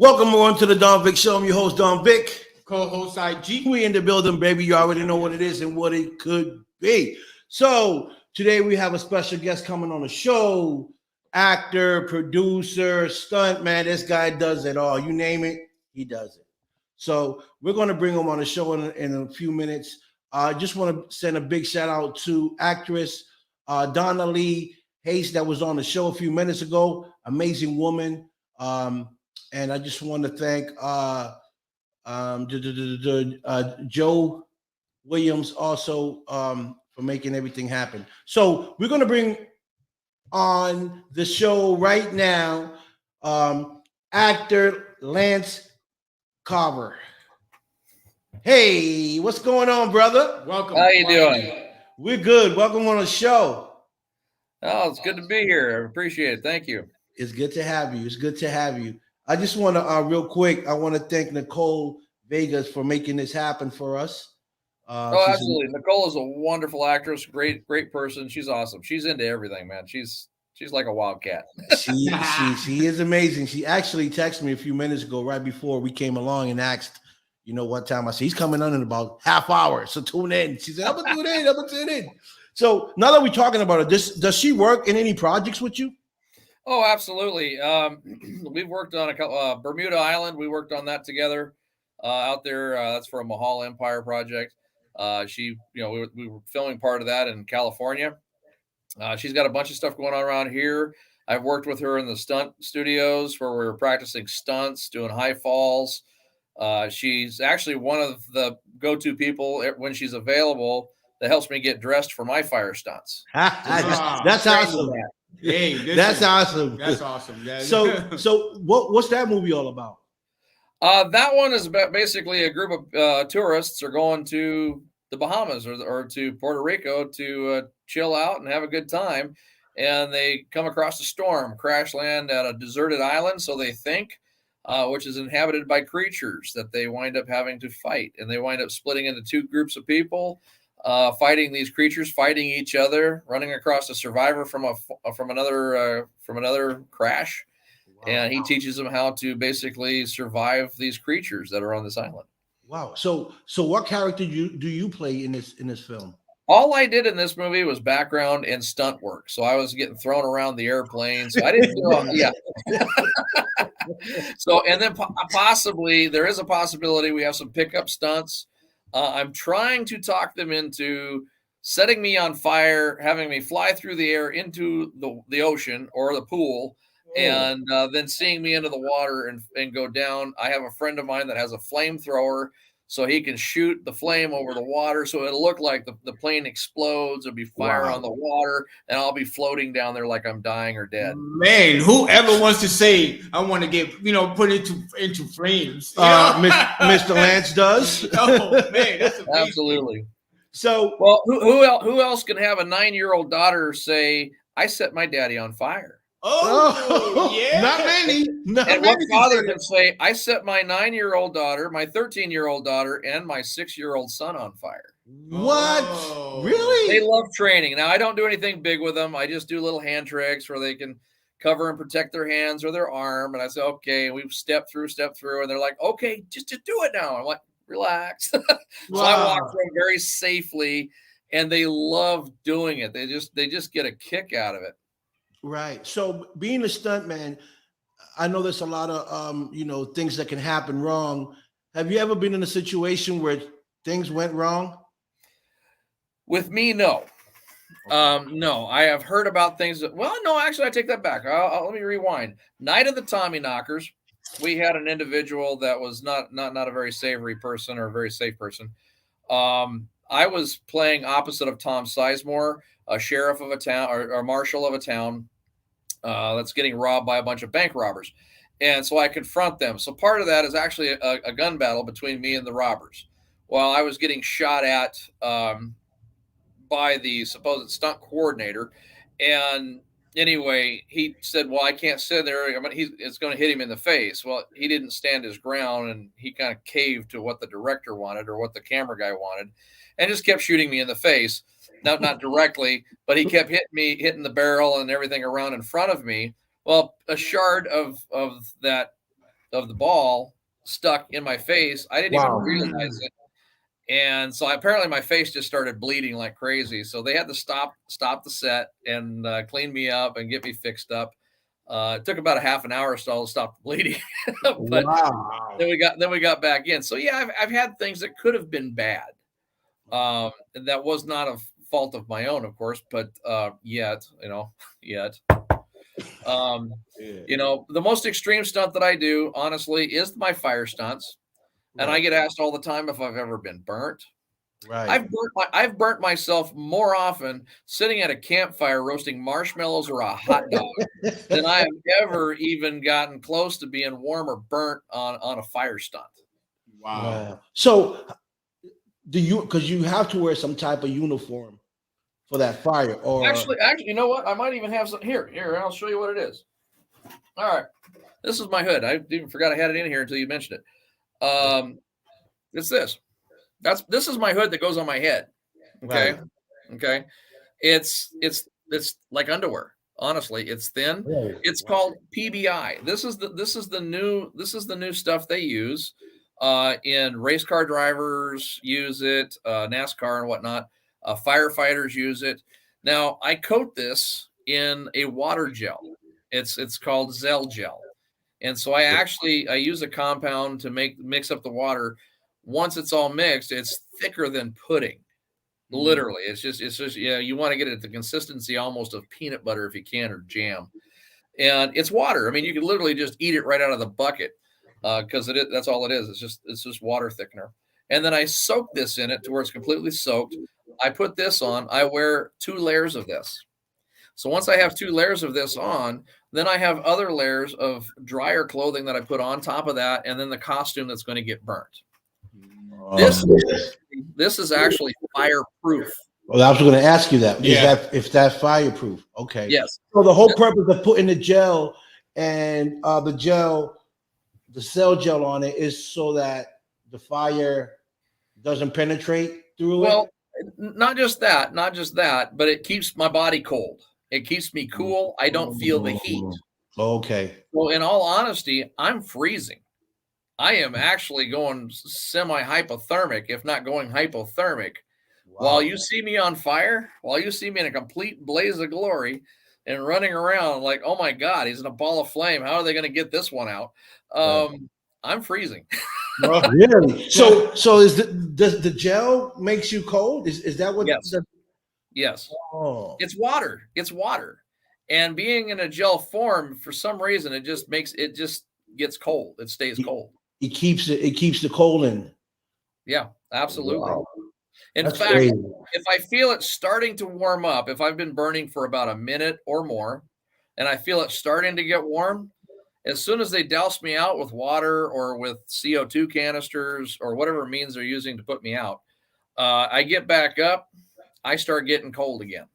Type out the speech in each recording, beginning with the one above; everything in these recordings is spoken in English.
Welcome on to the Don Vic Show. I'm your host, Don Vic. Co-host IG. We in the building, baby. You already know what it is and what it could be. So today we have a special guest coming on the show. Actor, producer, stunt man. This guy does it all. You name it, he does it. So we're going to bring him on the show in a few minutes. I just want to send a big shout out to actress Donna Lee Hayes that was on the show a few minutes ago. Amazing woman. And I just want to thank Joe Williams also for making everything happen. So we're going to bring on the show right now actor Lance Carver. Hey, what's going on, brother? Welcome. How you doing? We're good. Welcome on the show. Oh, it's good to be here. I appreciate it. Thank you. It's good to have you. It's good to have you. I just want to real quick. I want to thank Nicole Vegas for making this happen for us. Absolutely. Nicole is a wonderful actress. Great person. She's awesome. She's into everything, man. She's like a wildcat. she is amazing. She actually texted me a few minutes ago, right before we came along, and asked, you know, what time. I said he's coming on in about half hour, so tune in. She said, I'm gonna tune in. So now that we're talking about it, does she work in any projects with you? Oh, absolutely. We've worked on a couple. Bermuda Island. We worked on that together out there. That's for a Mahal Empire project. We were filming part of that in California. She's got a bunch of stuff going on around here. I've worked with her in the stunt studios where we were practicing stunts, doing high falls. She's actually one of the go-to people when she's available that helps me get dressed for my fire stunts. That's awesome. Hey, that's awesome. That's awesome. So what's that movie all about? That one is about basically a group of tourists are going to the Bahamas or to Puerto Rico to chill out and have a good time. And they come across a storm, crash land at a deserted island. So they think, which is inhabited by creatures that they wind up having to fight. And they wind up splitting into two groups of people, fighting these creatures, fighting each other, running across a survivor from another crash. Wow. And he teaches them how to basically survive these creatures that are on this island. Wow. So what character do you play in this film? All I did in this movie was background and stunt work. So I was getting thrown around the airplane. So I didn't do yeah. So, and then possibly there is a possibility we have some pickup stunts. I'm trying to talk them into setting me on fire, having me fly through the air into the ocean or the pool, and then seeing me into the water and go down. I have a friend of mine that has a flamethrower, so he can shoot the flame over the water. So it'll look like the plane explodes. There'll be fire on the water, and I'll be floating down there like I'm dying or dead. Man, whoever wants to say, I want to get, put into flames. Mr. Lance does. Oh, man, that's amazing. Absolutely. So, well, who else can have a 9-year-old daughter say, I set my daddy on fire? Oh, yeah. Not many. And what father can say, I set my 9-year-old daughter, my 13-year-old daughter, and my 6-year-old son on fire? What? Oh. Really? They love training. Now, I don't do anything big with them. I just do little hand tricks where they can cover and protect their hands or their arm. And I say, okay, we've step through. And they're like, okay, just do it now. I'm like, relax. So I walk through them very safely, and they love doing it. They just get a kick out of it. Right. So being a stuntman, I know there's a lot of things that can happen wrong. Have you ever been in a situation where things went wrong? With me, no. No, I have heard about things no, actually I take that back. Let me rewind. Night of the Tommy Knockers, we had an individual that was not a very savory person or a very safe person. I was playing opposite of Tom Sizemore, a sheriff of a town or marshal of a town that's getting robbed by a bunch of bank robbers. And so I confront them. So part of that is actually a gun battle between me and the robbers. While I was getting shot at by the supposed stunt coordinator. And anyway, he said, well, I can't sit there. It's going to hit him in the face. Well, he didn't stand his ground, and he kind of caved to what the director wanted or what the camera guy wanted, and just kept shooting me in the face. Not directly, but he kept hitting the barrel and everything around in front of me. Well, a shard of that of the ball stuck in my face. I didn't even realize it. And so apparently my face just started bleeding like crazy. So they had to stop the set and clean me up and get me fixed up. It took about a half an hour or so to stop the bleeding, but then we got back in. So yeah, I've had things that could have been bad. That was not a fault of my own, of course, but yet. The most extreme stunt that I do, honestly, is my fire stunts. And I get asked all the time if I've ever been burnt. Right. I've burnt myself more often sitting at a campfire roasting marshmallows or a hot dog than I have ever even gotten close to being warm or burnt on a fire stunt. Wow. So because you have to wear some type of uniform for that fire, or Actually, you know what? I might even have some here. I'll show you what it is. All right. This is my hood. I even forgot I had it in here until you mentioned it. It's this. This is my hood that goes on my head. Okay. Right. Okay. It's like underwear. Honestly, it's thin. It's called PBI. This is the new stuff they use. In race car drivers use it, NASCAR and whatnot. Firefighters use it. Now I coat this in a water gel. It's called Zell gel. And so I use a compound to mix up the water. Once it's all mixed, it's thicker than pudding. Literally, it's just you want to get it at the consistency almost of peanut butter if you can, or jam. And it's water. I mean, you can literally just eat it right out of the bucket because that's all it is. It's just water thickener. And then I soak this in it to where it's completely soaked. I put this on. I wear 2 layers of this. So once I have 2 layers of this on, then I have other layers of drier clothing that I put on top of that, and then the costume that's going to get burnt. This is actually fireproof. Well, I was going to ask you that. Yeah. If that's fireproof? Okay. Yes. So the whole purpose of putting the gel and the cell gel on it is so that the fire doesn't penetrate through it. Well, not just that, but it keeps my body cold. It keeps me cool. I don't feel the heat. Okay. Well, in all honesty, I'm freezing. I am actually going semi-hypothermic, if not going hypothermic. Wow. While you see me on fire, while you see me in a complete blaze of glory and running around like, oh my God, he's in a ball of flame. How are they going to get this one out? I'm freezing. Really? So does the gel makes you cold? Is that what? Yes. Yes. Oh. It's water. It's water. And being in a gel form, for some reason, it just gets cold. It stays cold. It keeps the cold in. Yeah, absolutely. Wow. In fact, crazy. If I feel it starting to warm up, if I've been burning for about a minute or more, and I feel it starting to get warm, as soon as they douse me out with water or with CO2 canisters or whatever means they're using to put me out, I get back up, I start getting cold again.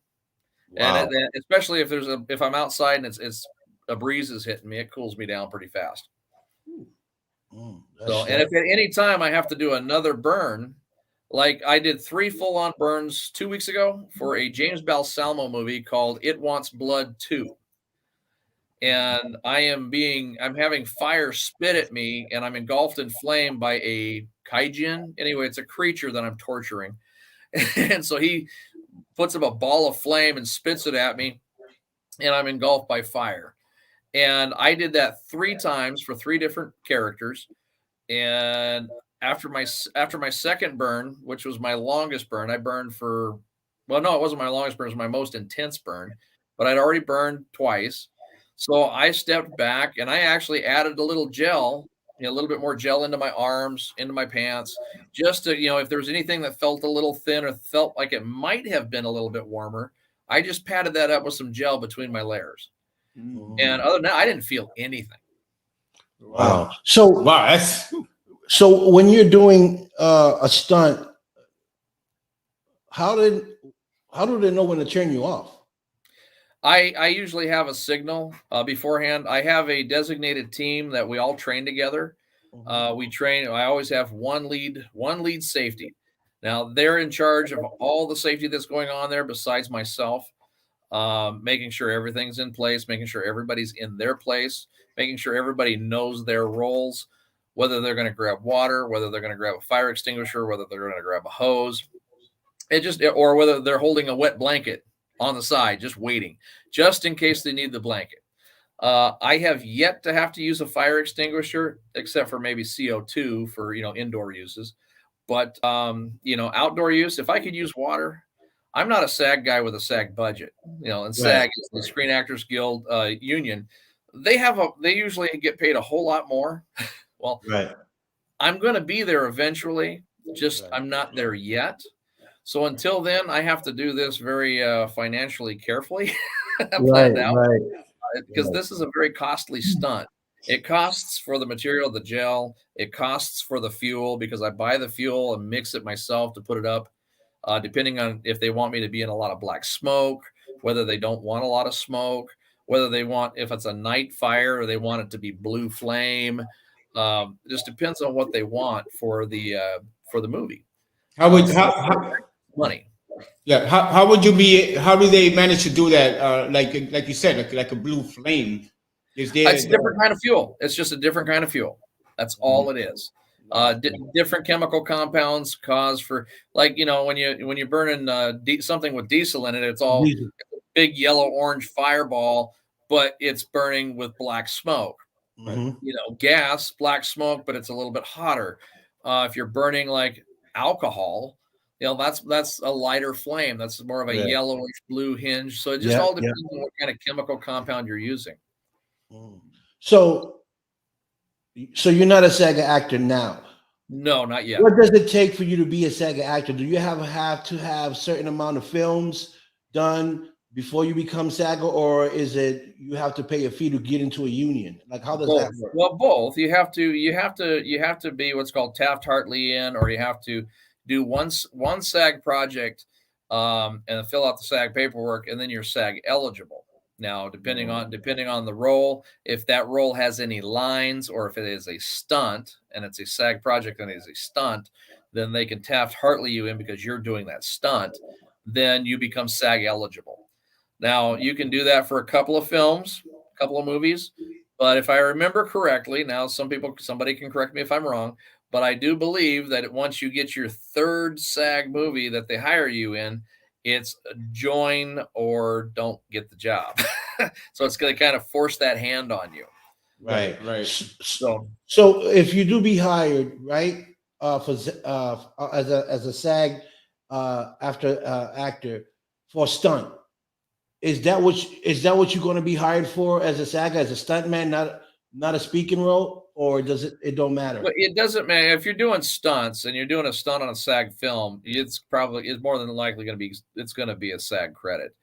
Wow. And especially if I'm outside and it's a breeze is hitting me, it cools me down pretty fast. And if at any time I have to do another burn, like I did 3 full-on burns 2 weeks ago for a James Balsamo movie called It Wants Blood 2. And I'm having fire spit at me, and I'm engulfed in flame by a kaijin. Anyway, it's a creature that I'm torturing. And so he puts up a ball of flame and spits it at me, and I'm engulfed by fire. And I did that 3 times for 3 different characters. And after my second burn, which was my longest burn, I burned for, well, no, it wasn't my longest burn, it was my most intense burn, but I'd already burned twice. So I stepped back and I actually added a little gel, a little bit more gel into my arms, into my pants, just to, if there was anything that felt a little thin or felt like it might have been a little bit warmer, I just patted that up with some gel between my layers. Mm-hmm. And other than that, I didn't feel anything. Wow. So when you're doing a stunt, how do they know when to turn you off? I usually have a signal beforehand. I have a designated team that we all train together. We train. I always have one lead safety. Now they're in charge of all the safety that's going on there besides myself. making sure everything's in place, making sure everybody's in their place, making sure everybody knows their roles, whether they're going to grab water, whether they're going to grab a fire extinguisher, whether they're going to grab a hose, or whether they're holding a wet blanket on the side, just waiting, just in case they need the blanket. I have yet to have to use a fire extinguisher, except for maybe CO2 for, indoor uses. But, outdoor use, if I could use water, I'm not a SAG guy with a SAG budget, and SAG is the Screen Actors Guild union. They usually get paid a whole lot more. Well, I'm going to be there eventually. I'm not there yet. So until then, I have to do this very financially carefully, planned out, because this is a very costly stunt. It costs for the material, the gel. It costs for the fuel, because I buy the fuel and mix it myself to put it up, depending on if they want me to be in a lot of black smoke, whether they don't want a lot of smoke, whether they want, if it's a night fire, or they want it to be blue flame. It just depends on what they want for the movie. Money. Yeah. How would you be? How do they manage to do that? Like you said, like a blue flame. It's a different kind of fuel. It's just a different kind of fuel. That's all it is. Different chemical compounds cause for, like, when you're burning something with diesel in it, it's all a big yellow orange fireball, but it's burning with black smoke. Gas, black smoke, but it's a little bit hotter. If you're burning like alcohol, that's a lighter flame. That's more of a yellowish blue hinge. So it just all depends on what kind of chemical compound you're using. So you're not a SAG actor now? No, not yet. What does it take for you to be a SAG actor? Do you have to have certain amount of films done before you become SAG, or is it you have to pay a fee to get into a union? Like, how does that work? Well, both. You have to be what's called Taft-Hartley-in, or you have to do one SAG project and fill out the SAG paperwork, and then you're SAG eligible. Now, depending on the role, if that role has any lines, or if it is a stunt and it's a SAG project and it is a stunt, then they can Taft-Hartley you in because you're doing that stunt. Then you become SAG eligible. Now, you can do that for a couple of films, a couple of movies. But if I remember correctly, now somebody can correct me if I'm wrong, but I do believe that once you get your third SAG movie that they hire you in, it's join or don't get the job. So it's going to kind of force that hand on you. Right. So if you do be hired, right, as a SAG actor for stunt, is that what you're going to be hired for as a SAG, as a stuntman, not a speaking role, or does it don't matter? Well, it doesn't matter if you're doing stunts and you're doing a stunt on a SAG film. It's more than likely going to be a SAG credit.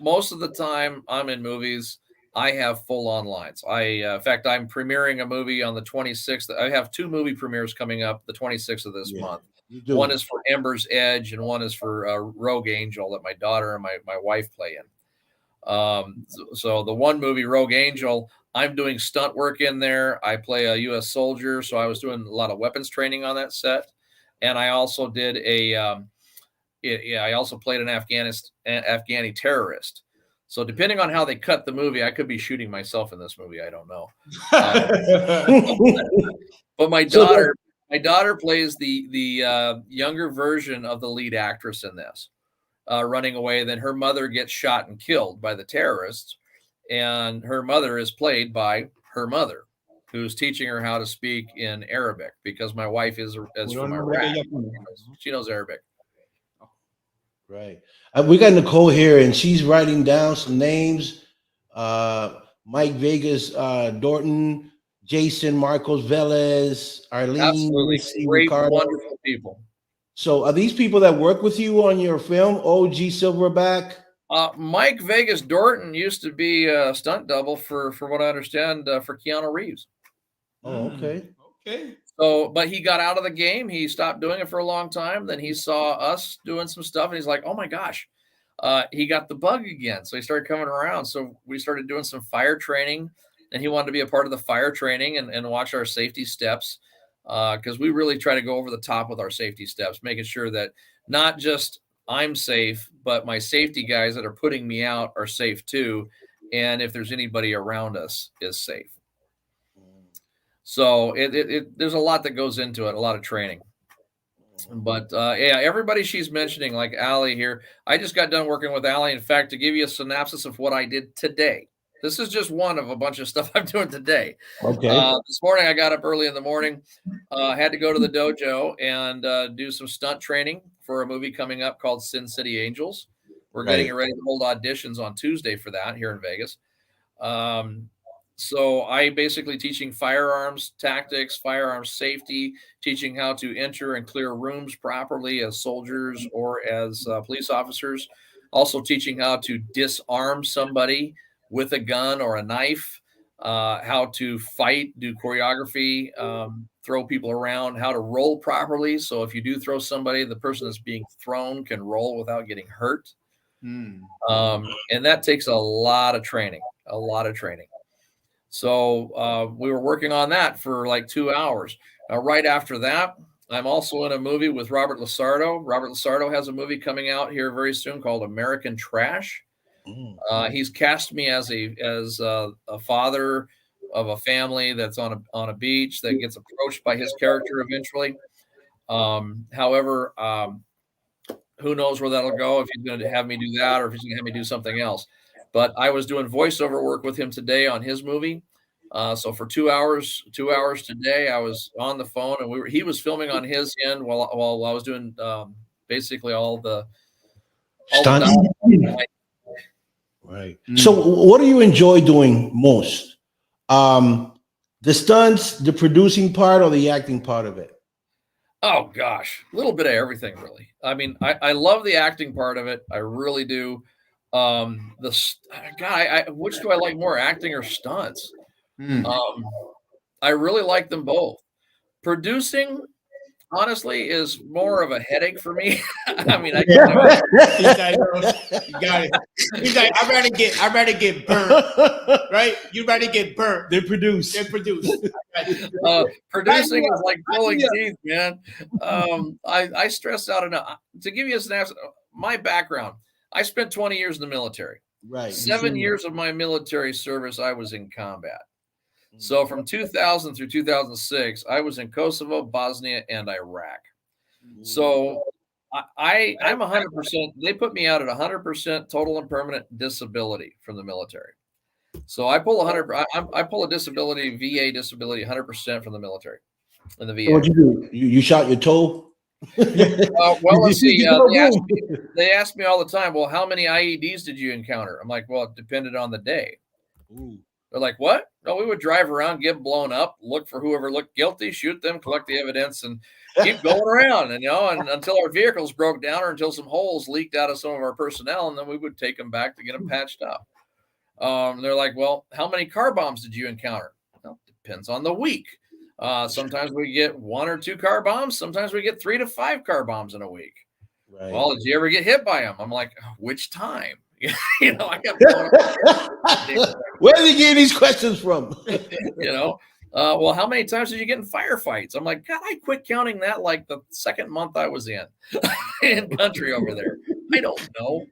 Most of the time I'm in movies, I have full on lines. In fact, I'm premiering a movie on the 26th. I have 2 movie premieres coming up the 26th of this month. One is for Ember's Edge, and one is for Rogue Angel, that my daughter and my wife play in. So the one movie, Rogue Angel, I'm doing stunt work in there. I play a U.S. soldier, so I was doing a lot of weapons training on that set, and I also did I also played an Afghani terrorist. So depending on how they cut the movie, I could be shooting myself in this movie. I don't know. But my daughter plays the younger version of the lead actress in this, running away. Then her mother gets shot and killed by the terrorists. And her mother is played by her mother, who's teaching her how to speak in Arabic, because my wife is from Iraq. She knows Arabic. Right. We got Nicole here, and she's writing down some names. Mike Vegas, Dorton, Jason, Marcos Velez, Arlene. Absolutely great, wonderful people. So are these people that work with you on your film, OG Silverback? Mike Vegas Dorton used to be a stunt double for what I understand, for Keanu Reeves. Oh, okay. So, but he got out of the game. He stopped doing it for a long time. Then he saw us doing some stuff, and he's like, "Oh my gosh, he got the bug again." So he started coming around. So we started doing some fire training, and he wanted to be a part of the fire training and watch our safety steps, because we really try to go over the top with our safety steps, making sure that not just I'm safe, but my safety guys that are putting me out are safe too. And if there's anybody around us is safe. So there's a lot that goes into it, a lot of training. But yeah, everybody she's mentioning, like Allie here, I just got done working with Allie. In fact, to give you a synopsis of what I did today, this is just one of a bunch of stuff I'm doing today. Okay. This morning, I got up early in the morning, had to go to the dojo and do some stunt training for a movie coming up called Sin City Angels. We're getting ready to hold auditions on Tuesday for that here in Vegas. So I basically teaching firearms tactics, firearms safety, teaching how to enter and clear rooms properly as soldiers or as police officers. Also teaching how to disarm somebody with a gun or a knife, how to fight, do choreography, throw people around, how to roll properly. So if you do throw somebody, the person that's being thrown can roll without getting hurt. And that takes a lot of training, So we were working on that for like 2 hours. Right after that, I'm also in a movie with Robert Lasardo. Robert Lasardo has a movie coming out here very soon called American Trash. He's cast me as a father of a family that's on a beach that gets approached by his character eventually. However, who knows where that'll go, if he's going to have me do that or if he's going to have me do something else. But I was doing voiceover work with him today on his movie. So for 2 hours today, I was on the phone and he was filming on his end while I was doing basically all the Stunts. Right. So what do you enjoy doing most? The stunts, the producing part, or the acting part of it? Oh gosh, a little bit of everything, really. I mean, I love the acting part of it. I really do. Which do I like more, acting or stunts? I really like them both. Producing, honestly, is more of a headache for me. I mean, I can do it. He's like, you got it. He's like, I'd rather get burnt, right? You'd rather get burnt They produce. Producing is like pulling teeth, man. I stress out enough. To give you a snapshot, my background, I spent 20 years in the military. Right. 7 years of my military service, I was in combat. So from 2000 through 2006, I was in Kosovo, Bosnia, and Iraq. So I'm 100%. They put me out at 100% total and permanent disability from the military. So I pull I pull a disability, VA disability, 100% from the military in the VA. What'd you do? You shot your toe? Well, let's see. They ask me all the time, well, how many IEDs did you encounter? I'm like, well, it depended on the day. Ooh. They're like, what? No, we would drive around, get blown up, look for whoever looked guilty, shoot them, collect the evidence, and keep going around. And until our vehicles broke down or until some holes leaked out of some of our personnel, and then we would take them back to get them patched up. They're like, well, how many car bombs did you encounter? Well, depends on the week. Sometimes we get 1 or 2 car bombs. Sometimes we get 3 to 5 car bombs in a week. Right. Well, did you ever get hit by them? I'm like, which time? I kept going. Where did you get these questions from? Well, how many times did you get in firefights? I'm like, God, I quit counting that like the second month I was in country over there. I don't know.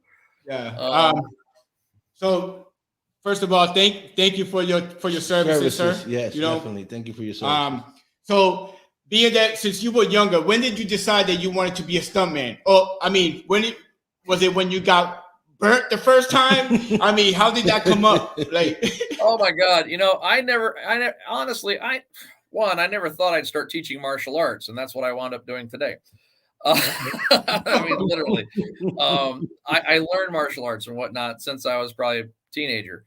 Yeah. So first of all, thank you for your services, sir. Yes, definitely. Thank you for your services. So being that since you were younger, when did you decide that you wanted to be a stuntman? Or I mean, was it when you got burnt the first time? I mean, how did that come up? Like, oh my God, I never honestly, I never thought I'd start teaching martial arts, and that's what I wound up doing today. I mean, literally, I learned martial arts and whatnot since I was probably a teenager.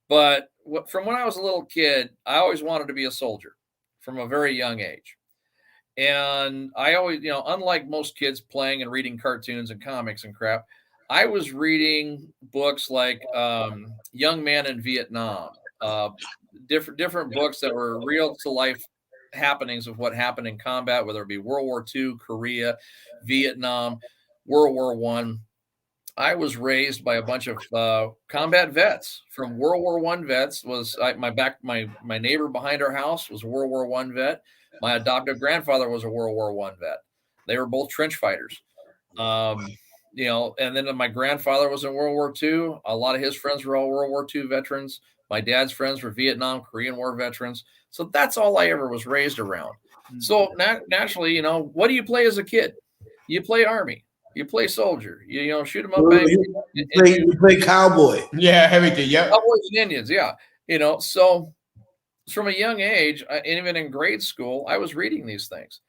But from when I was a little kid, I always wanted to be a soldier from a very young age. And I always, unlike most kids playing and reading cartoons and comics and crap, I was reading books like Young Man in Vietnam, different books that were real to life happenings of what happened in combat, whether it be World War II, Korea, Vietnam, World War I. I was raised by a bunch of combat vets from World War I vets. My neighbor behind our house was a World War I vet. My adoptive grandfather was a World War I vet. They were both trench fighters. and then my grandfather was in World War II. A lot of his friends were all World War II veterans. My dad's friends were Vietnam, Korean War veterans. So that's all I ever was raised around. So naturally, what do you play as a kid? You play Army, you play soldier, shoot them up. You play cowboy. Yeah, everything. Yeah. Cowboys and Indians. Yeah. So from a young age, and even in grade school, I was reading these things.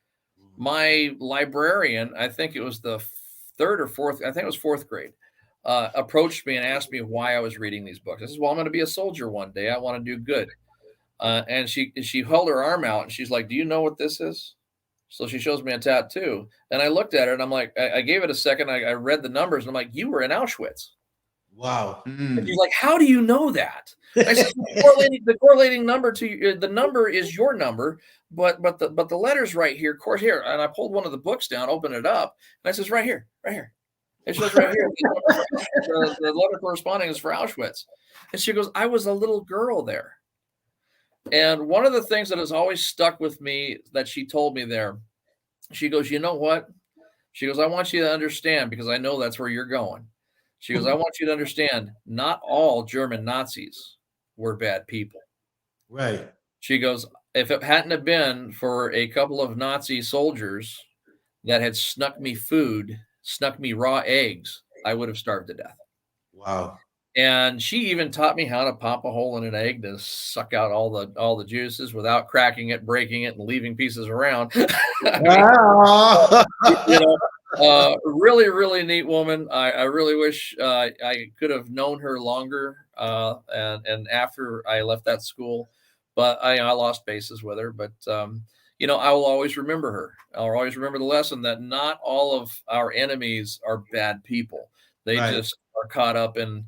My librarian, I think it was the third or fourth, I think it was fourth grade, approached me and asked me why I was reading these books. I said, well, I'm going to be a soldier one day. I want to do good. And she held her arm out and she's like, do you know what this is? So she shows me a tattoo. And I looked at it and I'm like, I gave it a second. I read the numbers and I'm like, you were in Auschwitz. Wow. And she's like, how do you know that? I said, the correlating number to the number is your number, but the letters right here, of course, here. And I pulled one of the books down, opened it up, and I says, right here. It shows right here. The letter corresponding is for Auschwitz. And she goes, I was a little girl there. And one of the things that has always stuck with me that she told me there, she goes, you know what? She goes, I want you to understand, because I know that's where you're going. She goes, I want you to understand, not all German Nazis were bad people. Right. She goes, if it hadn't have been for a couple of Nazi soldiers that had snuck me food, snuck me raw eggs, I would have starved to death. Wow. And she even taught me how to pop a hole in an egg to suck out all the juices without cracking it, breaking it, and leaving pieces around. Wow. Really, really neat woman. I really wish I could have known her longer. And after I left that school, but I lost bases with her. But I will always remember her. I'll always remember the lesson that not all of our enemies are bad people. They just are caught up in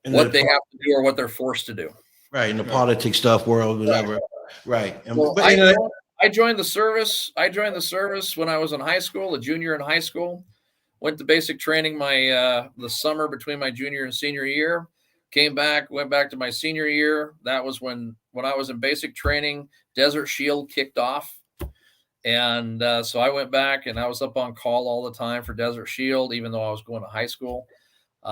what they have to do or what they're forced to do. Right, in the politics stuff world, whatever. Right. Well, I joined the service. I joined the service when I was in high school, a junior in high school. Went to basic training the summer between my junior and senior year. Came back, went back to my senior year. That was when I was in basic training, Desert Shield kicked off. And so I went back and I was up on call all the time for Desert Shield, even though I was going to high school.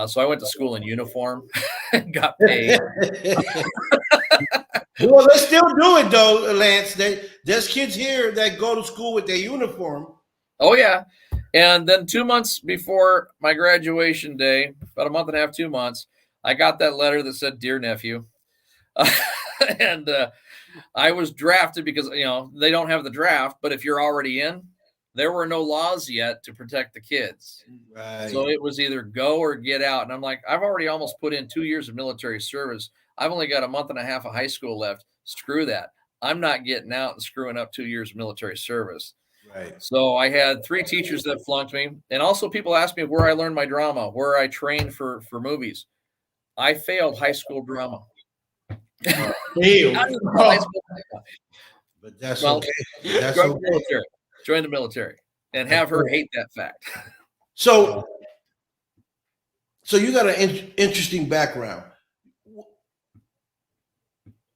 So I went to school in uniform and got paid. Well, they still do it though, Lance. There's kids here that go to school with their uniform. Oh yeah. And then 2 months before my graduation day, about a month and a half, 2 months, I got that letter that said, "Dear nephew," and I was drafted because they don't have the draft, but if you're already in, there were no laws yet to protect the kids. Right. So it was either go or get out. And I'm like, I've already almost put in 2 years of military service. I've only got a month and a half of high school left. Screw that. I'm not getting out and screwing up 2 years of military service. Right. So I had 3 teachers that flunked me. And also people asked me where I learned my drama, where I trained for movies. I failed high school drama. But that's okay. That's okay. Join the military and have her hate that fact. So you got an interesting background.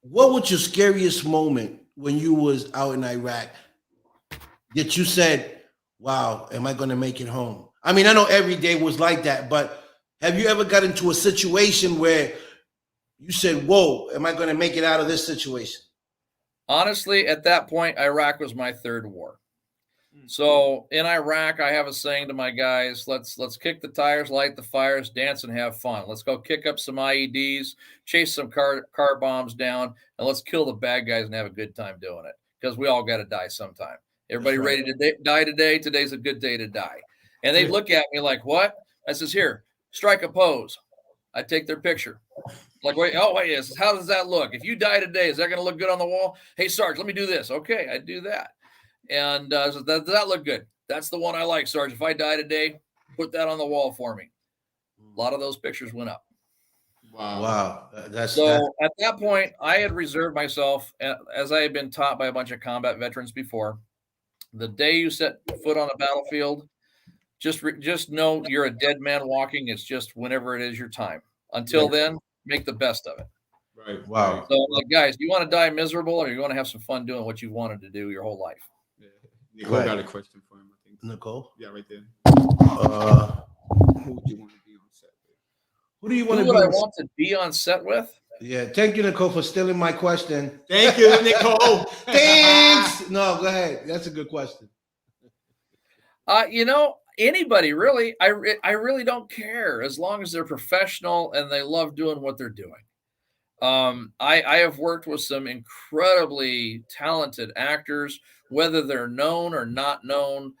What was your scariest moment when you was out in Iraq that you said, wow, am I going to make it home? I mean, I know every day was like that, but have you ever got into a situation where you said, whoa, am I going to make it out of this situation? Honestly, at that point, Iraq was my third war. So in Iraq, I have a saying to my guys, let's kick the tires, light the fires, dance and have fun. Let's go kick up some IEDs, chase some car bombs down, and let's kill the bad guys and have a good time doing it, because we all got to die sometime. Everybody ready to die today? Today's a good day to die. And they look at me like, what? I says, here, strike a pose. I take their picture. Like, wait, how does that look? If you die today, is that going to look good on the wall? Hey, Sarge, let me do this. Okay, I do that. And so does that look good? That's the one I like, Sarge. If I die today, put that on the wall for me. A lot of those pictures went up. Wow. At that point, I had reserved myself, as I had been taught by a bunch of combat veterans before. The day you set foot on a battlefield, just know you're a dead man walking. It's just whenever it is your time. Until then, make the best of it. Right. Wow. So, guys, do you want to die miserable, or you want to have some fun doing what you wanted to do your whole life? Nicole Right. got a question for him, I think. Nicole? Yeah, right there. Who Who would you want to be on set with? do you Who want to would be? I want to be on set with? Yeah, thank you, Nicole, for stealing my question. Thank you, Nicole. Thanks. No, go ahead. That's a good question. Anybody really. I really don't care as long as they're professional and they love doing what they're doing. I have worked with some incredibly talented actors, whether they're known or not known.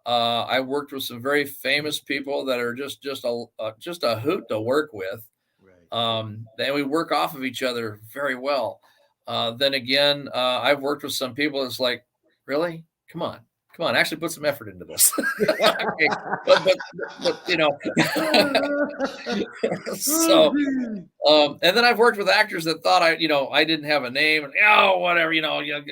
I worked with some very famous people that are just a hoot to work with. Right. And we work off of each other very well. Then again, I've worked with some people that's like, really? Come on, actually put some effort into this. Okay. But so, and then I've worked with actors that thought I didn't have a name and whatever,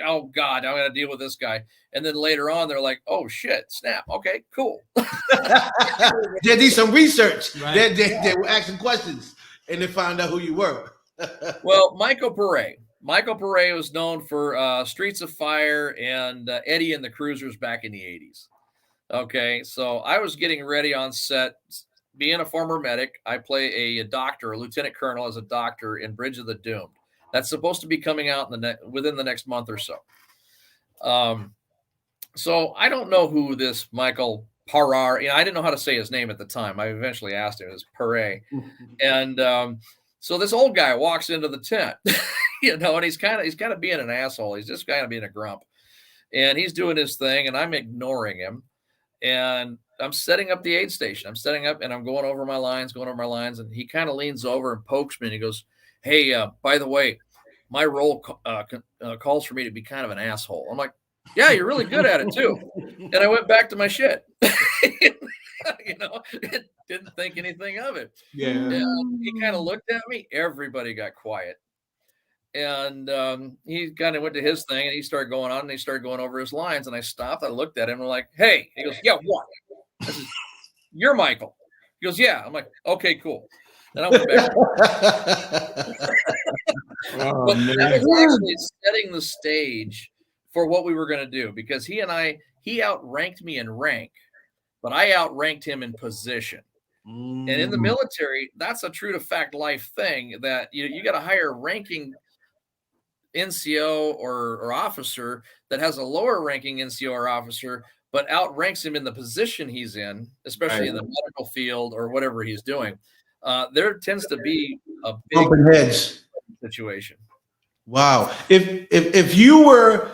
oh God, I'm going to deal with this guy. And then later on, they're like, oh shit, snap. Okay, cool. They did some research. Right. They were asking questions and they found out who you were. Well, Michael Pare was known for Streets of Fire and Eddie and the Cruisers back in the 80s. Okay, so I was getting ready on set. Being a former medic, I play a doctor, a lieutenant colonel as a doctor in Bridge of the Doomed. That's supposed to be coming out within the next month or so. So I don't know who this Michael Parar, I didn't know how to say his name at the time. I eventually asked him. It was Pare. And so this old guy walks into the tent, and he's kind of being an asshole. He's just kind of being a grump. And he's doing his thing, and I'm ignoring him. And I'm setting up the aid station. I'm setting up, and I'm going over my lines. And he kind of leans over and pokes me, and he goes, hey, by the way, my role calls for me to be kind of an asshole. I'm like, yeah, you're really good at it, too. And I went back to my shit. Didn't think anything of it. Yeah. And he kind of looked at me. Everybody got quiet. And he kind of went to his thing, and he started going on, and he started going over his lines. And I stopped. I looked at him, and I'm like, hey. He goes, yeah, what? I said, you're Michael. He goes, yeah. I'm like, okay, cool. Then I went back. But that was actually setting the stage for what we were going to do, because he outranked me in rank, but I outranked him in position. And in the military, that's a true to fact life thing, that you got to hire ranking NCO or officer that has a lower ranking NCO or officer, but outranks him in the position he's in, especially in the medical field or whatever he's doing. There tends to be a big heads situation. Wow. If you were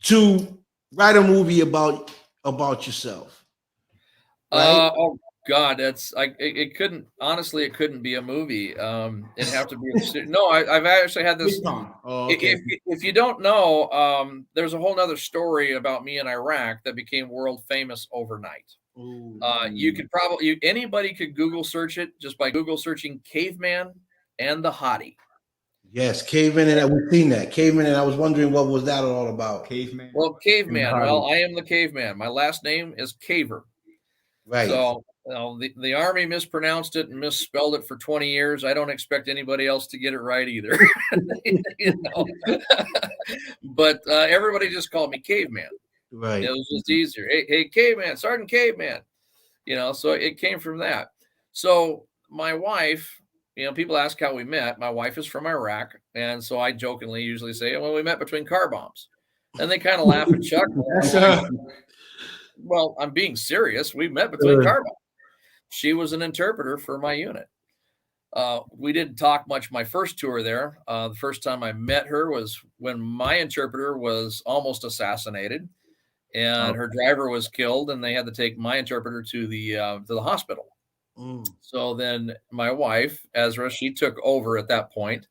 to write a movie about yourself, right? Oh God, it couldn't be a movie. It'd have to be no. I've actually had this. Oh, okay. If you don't know, there's a whole nother story about me in Iraq that became world famous overnight. You could anybody could Google search it just by Google searching caveman and the hottie. Yes, caveman, and we've seen that caveman, and I was wondering what was that all about. Caveman. Well, caveman. Well, I am the caveman. My last name is Caver. Right. So the Army mispronounced it and misspelled it for 20 years. I don't expect anybody else to get it right either. But everybody just called me Caveman. Right. It was just easier. Hey, Caveman, Sergeant Caveman. So it came from that. So my wife, people ask how we met. My wife is from Iraq. And so I jokingly usually say, well, we met between car bombs. And they kind of laugh and chuckle. Well, I'm being serious. We met between car bombs. She was an interpreter for my unit. We didn't talk much my first tour there. The first time I met her was when my interpreter was almost assassinated, and her driver was killed, and they had to take my interpreter to the hospital. So then my wife, Ezra, she took over at that point.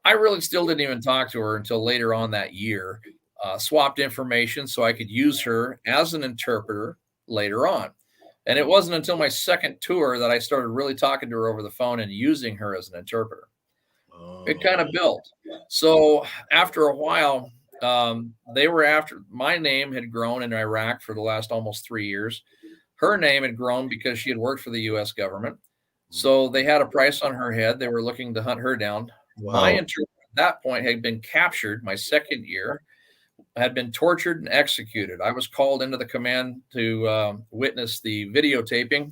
I really still didn't even talk to her until later on that year. Swapped information so I could use her as an interpreter later on. And it wasn't until my second tour that I started really talking to her over the phone and using her as an interpreter. It kind of built. So after a while, my name had grown in Iraq for the last almost 3 years. Her name had grown because she had worked for the U.S. government. So they had a price on her head. They were looking to hunt her down. Wow. My interpreter at that point had been captured my second year. had been tortured and executed. I was called into the command to witness the videotaping.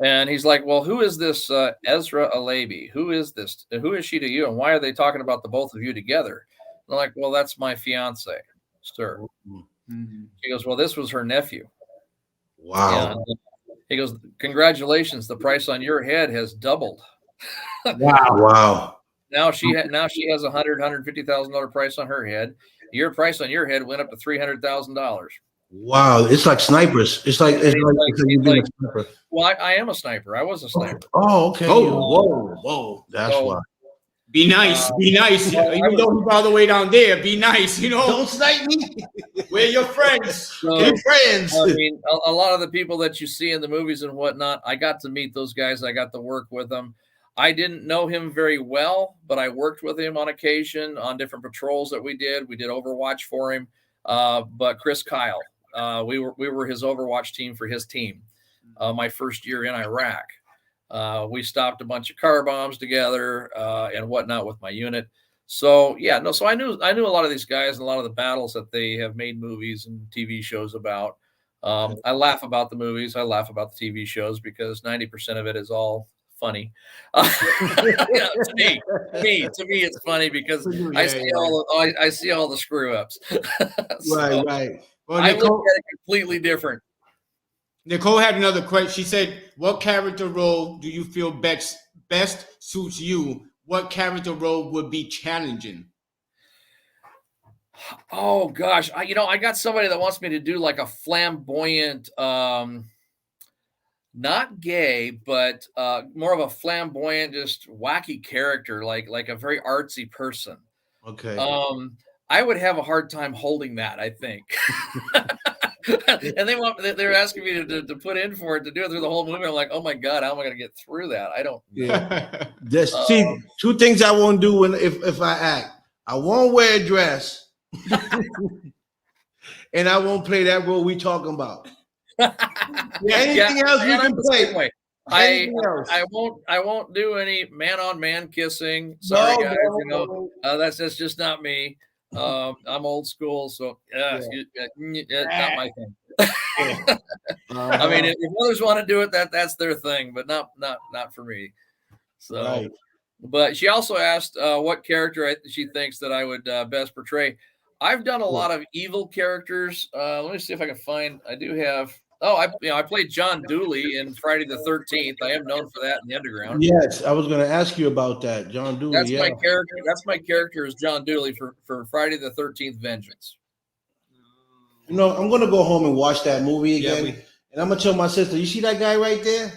And he's like, well, who is this Ezra Alabi? Who is this? Who is she to you? And why are they talking about the both of you together? And I'm like, well, that's my fiance, sir. Mhm. He goes, well, this was her nephew. Wow. And he goes, congratulations, the price on your head has doubled. Wow. Now she has $150,000 price on her head. Your price on your head went up to $300,000. Wow. It's like snipers. It's like you being a sniper. Well, I am a sniper. I was a sniper. Oh, okay. Oh. Whoa. That's So, why. Be nice. Be nice. Even though he's all the way down there, be nice. You know, Don't snipe me. we're your friends. So, We're friends. I mean, a lot of the people that you see in the movies and whatnot, I got to meet those guys. I got to work with them. I didn't know him very well, but I worked with him on occasion on different patrols that we did. We did Overwatch for him. But Chris Kyle, we were his Overwatch team for his team. My first year in Iraq, we stopped a bunch of car bombs together and whatnot with my unit. So so I knew a lot of these guys and a lot of the battles that they have made movies and TV shows about. I laugh about the movies. I laugh about the TV shows because 90% of it is all funny. To me, it's funny because I see all the screw ups. So, right. Well, I look at it completely different. Nicole had another question. She said, "What character role do you feel best suits you? What character role would be challenging?" Oh gosh, I got somebody that wants me to do like a flamboyant, not gay, but more of a flamboyant, just wacky character, like a very artsy person. Okay. I would have a hard time holding that, I think. And they're asking me to put in for it, to do it through the whole movie. I'm like, oh my God, how am I going to get through that? I don't know. Yeah. See, two things I won't do if I act. I won't wear a dress, and I won't play that role we talking about. Anything else you can play. I won't do any man-on-man kissing. Sorry, guys. That's just not me. I'm old school, so not my thing. I mean, if others want to do it, that's their thing, but not for me. So, right. But she also asked what character she thinks that I would best portray. I've done a lot of evil characters. Let me see if I can find. I do have. Oh, I played John Dooley in Friday the 13th. I am known for that in the underground. Yes, I was going to ask you about that, John Dooley. That's my character. That's my character is John Dooley for Friday the 13th Vengeance. I'm going to go home and watch that movie again, and I'm going to tell my sister, you see that guy right there?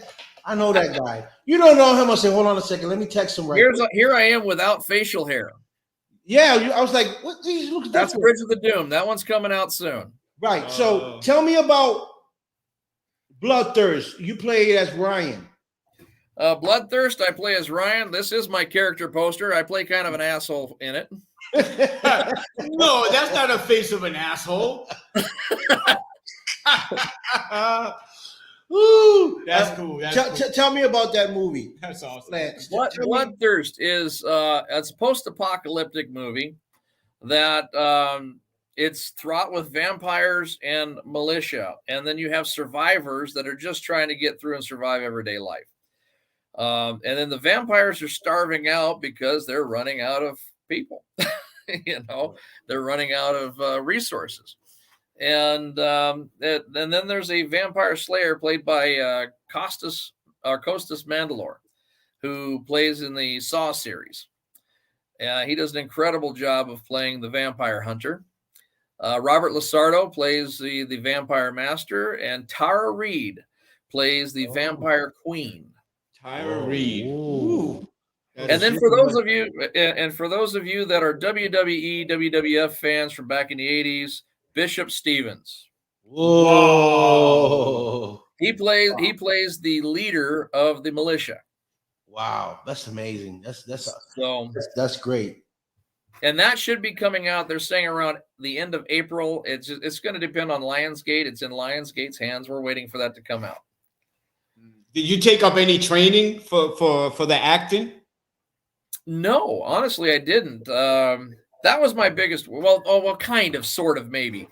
I know that guy. You don't know him. I say, hold on a second. Let me text him Here I am without facial hair. Yeah, I was like, what? Look, that's Bridge of the Doom. That one's coming out soon. Right. So tell me about Bloodthirst. You play as Ryan. Bloodthirst, I play as Ryan. This is my character poster. I play kind of an asshole in it. No, that's not a face of an asshole. Ooh, that's cool. Tell me about that movie. That's awesome. Bloodthirst is it's a post-apocalyptic movie that it's fraught with vampires and militia, and then you have survivors that are just trying to get through and survive everyday life. And then the vampires are starving out because they're running out of people. They're running out of resources. And then there's a vampire slayer played by Costas Mandalore, who plays in the Saw series. He does an incredible job of playing the vampire hunter. Robert Lasardo plays the vampire master, and Tara Reid plays the vampire queen. Tara Reid. Ooh. And then for those of you that are WWE, WWF fans from back in the 80s, Bishop Stevens. Whoa. He plays the leader of the militia. Wow, that's amazing. That's great. And that should be coming out. They're saying around the end of April. It's going to depend on Lionsgate. It's in Lionsgate's hands. We're waiting for that to come out. Did you take up any training for the acting? No, honestly, I didn't. that was my biggest. Well, kind of, sort of, maybe.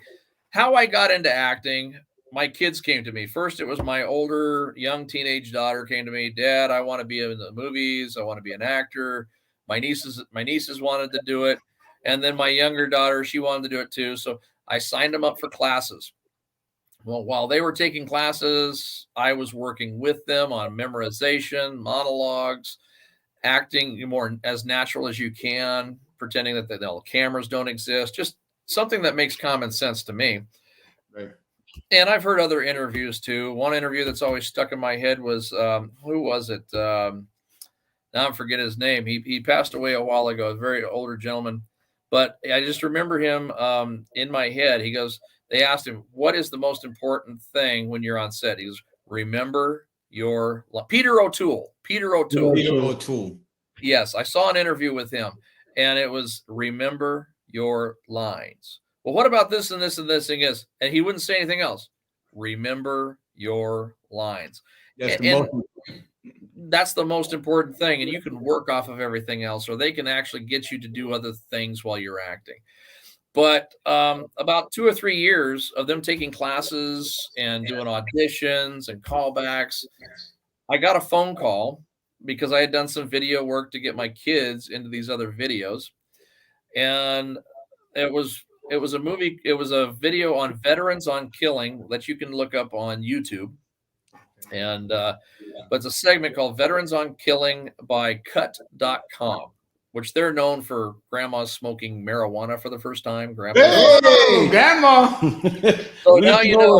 How I got into acting. My kids came to me. First, it was my older, young teenage daughter came to me. Dad, I want to be in the movies. I want to be an actor. My nieces wanted to do it, and then my younger daughter, she wanted to do it too. So I signed them up for classes. Well, while they were taking classes, I was working with them on memorization, monologues, acting more as natural as you can, pretending that the cameras don't exist. Just something that makes common sense to me. Right. And I've heard other interviews too. One interview that's always stuck in my head was who was it? Now I'm forgetting his name. He passed away a while ago, a very older gentleman. But I just remember him in my head. He goes, they asked him, what is the most important thing when you're on set? He goes, remember your Peter O'Toole. Peter O'Toole. Yes, I saw an interview with him, and it was remember your lines. Well, what about this and this and this thing is? And he wouldn't say anything else. Remember your lines. That's the most important thing. And you can work off of everything else, or they can actually get you to do other things while you're acting. But about 2 or 3 years of them taking classes and doing auditions and callbacks, I got a phone call because I had done some video work to get my kids into these other videos. And it was a movie. It was a video on veterans on killing that you can look up on YouTube. And but it's a segment called Veterans on Killing by cut.com, which they're known for grandmas smoking marijuana for the first time. Grandma. So now you know.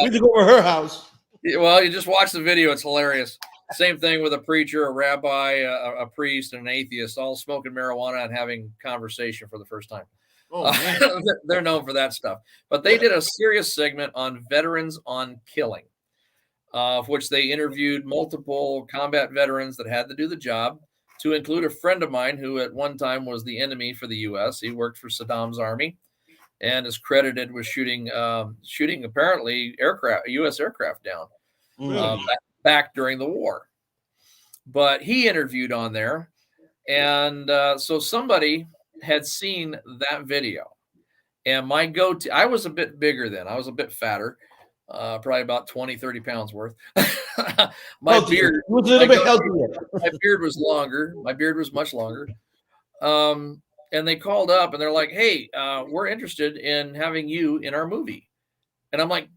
We need to go over her house. Well, you just watch the video. It's hilarious. Same thing with a preacher, a rabbi, a priest, and an atheist, all smoking marijuana and having conversation for the first time. Oh, they're known for that stuff. But they did a serious segment on veterans on killing, of which they interviewed multiple combat veterans that had to do the job, to include a friend of mine who at one time was the enemy for the U.S. He worked for Saddam's army and is credited with shooting apparently U.S. aircraft down back during the war. But he interviewed on there. And so somebody had seen that video. And my go-to, I was a bit bigger then. I was a bit fatter, probably about 20, 30 pounds worth. My beard was a little bit healthier. My beard was longer. My beard was much longer. And they called up and they're like, hey, we're interested in having you in our movie. And I'm like,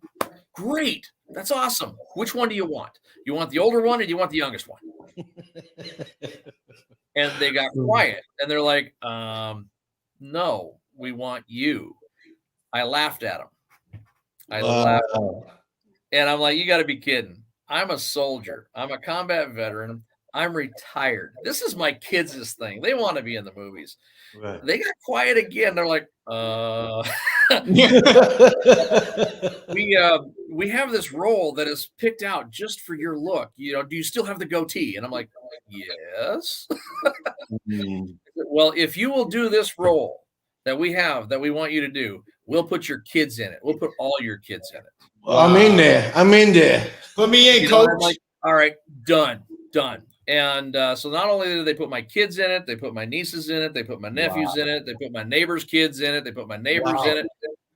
great. That's awesome. Which one do you want? You want the older one or do you want the youngest one? And they got quiet and they're like, no, we want you. I laughed at them. I laughed. And I'm like, you got to be kidding. I'm a soldier. I'm a combat veteran. I'm retired. This is my kids' thing. They want to be in the movies. Right. They got quiet again. They're like, we have this role that is picked out just for your look. You know, do you still have the goatee? And I'm like, yes. Well, if you will do this role that we want you to do, we'll put your kids in it. We'll put all your kids in it. Wow. I'm in there. Put me in, coach. I'm like, all right, done. And so not only did they put my kids in it, they put my nieces in it, they put my nephews in it, they put my neighbors' kids in it, they put my neighbors in it.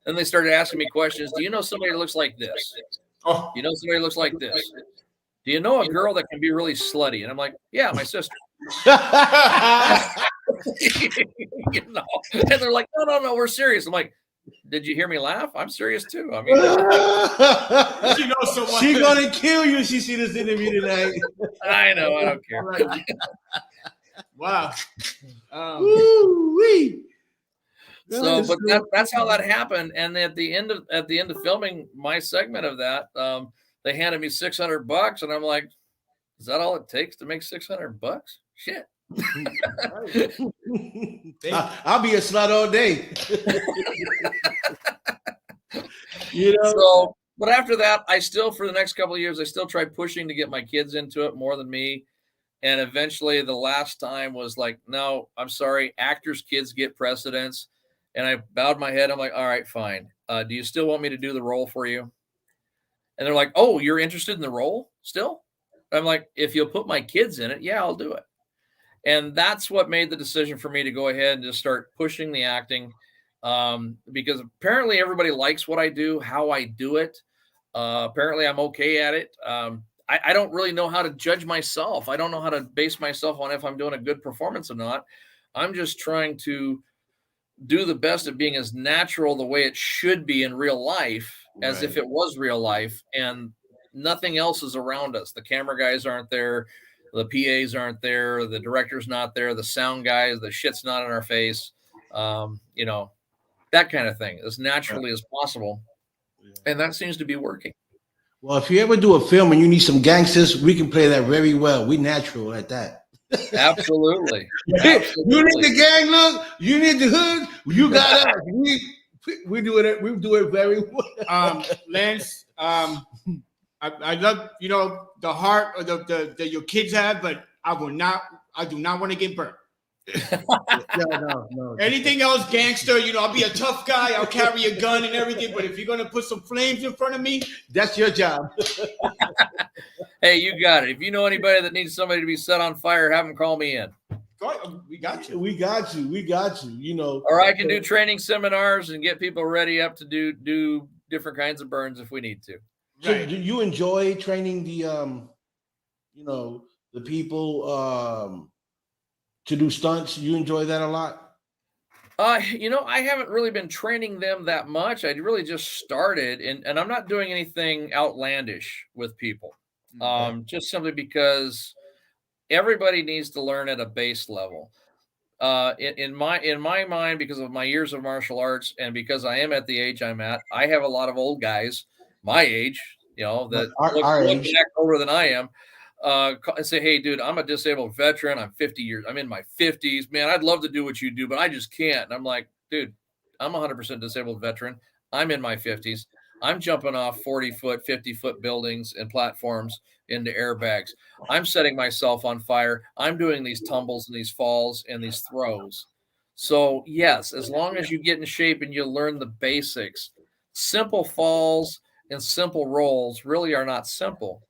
Then they started asking me questions. Do you know somebody that looks like this? Oh. You know somebody that looks like this? Do you know a girl that can be really slutty? And I'm like, yeah, my sister. You know? And they're like, no, we're serious. I'm like, did you hear me laugh? I'm serious too. I mean, you know so much. She's gonna kill you. She see this interview tonight. I know. I don't care. Wow. So, but that's how that happened. And at the end of filming my segment of that, they handed me $600, and I'm like, is that all it takes to make $600? Shit. I'll be a slut all day. You know. So, but after that, I still, for the next couple of years, I still tried pushing to get my kids into it more than me. And eventually, the last time was like, no, I'm sorry, actors' kids get precedence. And I bowed my head. I'm like, all right, fine. Do you still want me to do the role for you? And they're like, oh, you're interested in the role still? I'm like, if you'll put my kids in it, yeah, I'll do it. And that's what made the decision for me to go ahead and just start pushing the acting, because apparently everybody likes what I do, how I do it. Apparently I'm okay at it. I don't really know how to judge myself. I don't know how to base myself on if I'm doing a good performance or not. I'm just trying to do the best at being as natural the way it should be in real life as if it was real life, and nothing else is around us. The camera guys aren't there, the PAs aren't there, the director's not there, the sound guys, the shit's not in our face. You know, that kind of thing, as naturally as possible. And that seems to be working. Well, if you ever do a film and you need some gangsters, we can play that very well. We natural at that. Absolutely. You need the gang look. You need the hood. You got us. We do it. We do it very well. Lance, I love the heart of that your kids have, but I do not want to get burnt. No. Anything else, gangster? I'll be a tough guy. I'll carry a gun and everything. But if you're gonna put some flames in front of me, that's your job. Hey, you got it. If you know anybody that needs somebody to be set on fire, have them call me in. We got you. We got you. Or I can do training seminars and get people ready up to do different kinds of burns if we need to. So do you enjoy training the the people to do stunts? You enjoy that a lot? I haven't really been training them that much. I really just started, and I'm not doing anything outlandish with people. Just simply because everybody needs to learn at a base level. In my mind, because of my years of martial arts and because I am at the age I'm at, I have a lot of old guys my age, that look older than I am. And say, hey, dude, I'm a disabled veteran. I'm in my 50s. Man, I'd love to do what you do, but I just can't. And I'm like, dude, I'm a 100% disabled veteran. I'm in my 50s. I'm jumping off 40-foot, 50-foot buildings and platforms into airbags. I'm setting myself on fire. I'm doing these tumbles and these falls and these throws. So, yes, as long as you get in shape and you learn the basics, simple falls and simple rolls really are not simple.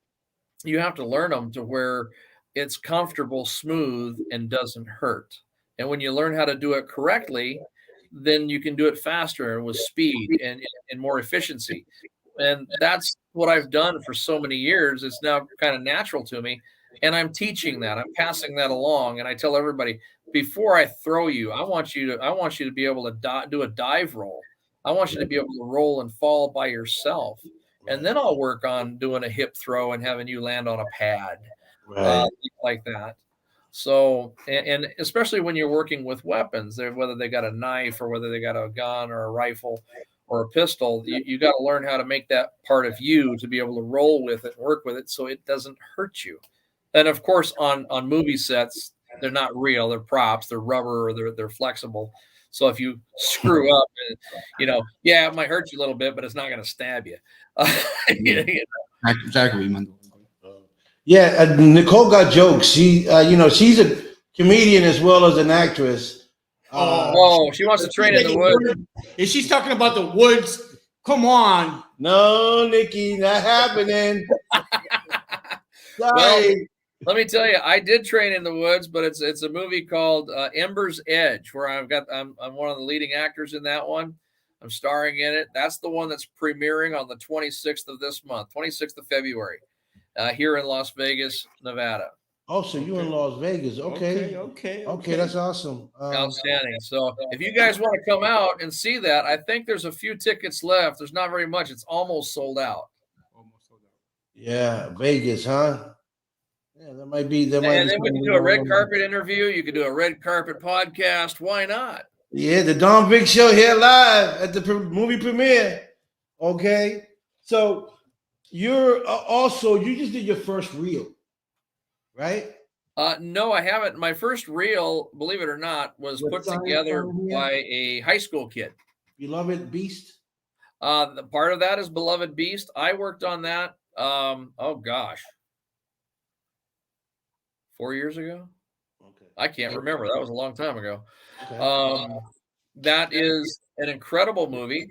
You have to learn them to where it's comfortable, smooth, and doesn't hurt. And when you learn how to do it correctly, then you can do it faster and with speed and more efficiency. And that's what I've done for so many years. It's now kind of natural to me. And I'm teaching that. I'm passing that along. And I tell everybody, before I throw you, I want you to be able to do a dive roll. I want you to be able to roll and fall by yourself. And then I'll work on doing a hip throw and having you land on a pad, like that. So, and especially when you're working with weapons, whether they got a knife or whether they got a gun or a rifle or a pistol, you got to learn how to make that part of you to be able to roll with it, work with it, so it doesn't hurt you. And of course, on movie sets, they're not real; they're props, they're rubber, or they're flexible. So if you screw up, it might hurt you a little bit, but it's not going to stab you. Exactly, man. Yeah, Nicole got jokes. She's a comedian as well as an actress. She wants to train in the woods. If she's talking about the woods, come on. No, Nikki, not happening. Well, let me tell you, I did train in the woods, but it's a movie called Ember's Edge, where I'm one of the leading actors in that one. I'm starring in it. That's the one that's premiering on the 26th of this month, 26th of February, here in Las Vegas, Nevada. Oh, so you're in Las Vegas. Okay, that's awesome. Outstanding. So if you guys want to come out and see that, I think there's a few tickets left. There's not very much. It's almost sold out. Yeah, Vegas, huh? Yeah, that might be. And then we can do a red carpet interview. You could do a red carpet podcast. Why not? Yeah, the Don Big Show here live at the movie premiere. Okay, so you're you just did your first reel, right? No, I haven't. My first reel, believe it or not, was put together by a high school kid. Beloved Beast. The part of that is Beloved Beast. I worked on that. 4 years ago. Okay. I can't remember. That was a long time ago. Okay. That is an incredible movie.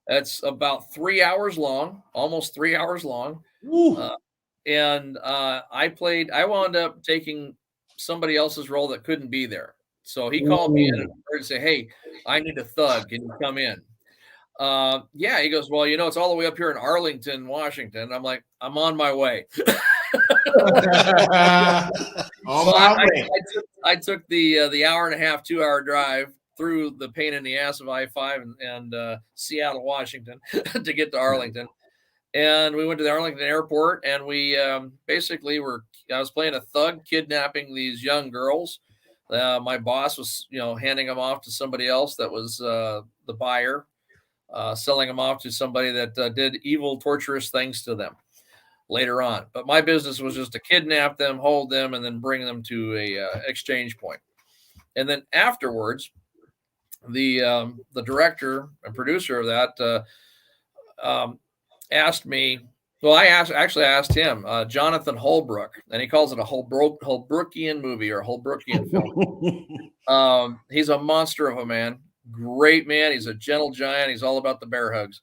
It's about 3 hours long, almost 3 hours long. And I wound up taking somebody else's role that couldn't be there. So he called me in and said, "Hey, I need a thug. Can you come in?" Yeah, he goes, "Well, it's all the way up here in Arlington, Washington." I'm like, "I'm on my way." I took the hour and a half, 2-hour drive through the pain in the ass of I-5 and Seattle, Washington to get to Arlington. And we went to the Arlington airport, and we basically I was playing a thug kidnapping these young girls. My boss was, handing them off to somebody else that was the buyer, selling them off to somebody that did evil, torturous things to them later on. But my business was just to kidnap them, hold them, and then bring them to a exchange point. And then afterwards, the director and producer of that asked me. Well, I asked him, Jonathan Holbrook, and he calls it a Holbrookian movie or a Holbrookian film. He's a monster of a man, great man. He's a gentle giant. He's all about the bear hugs.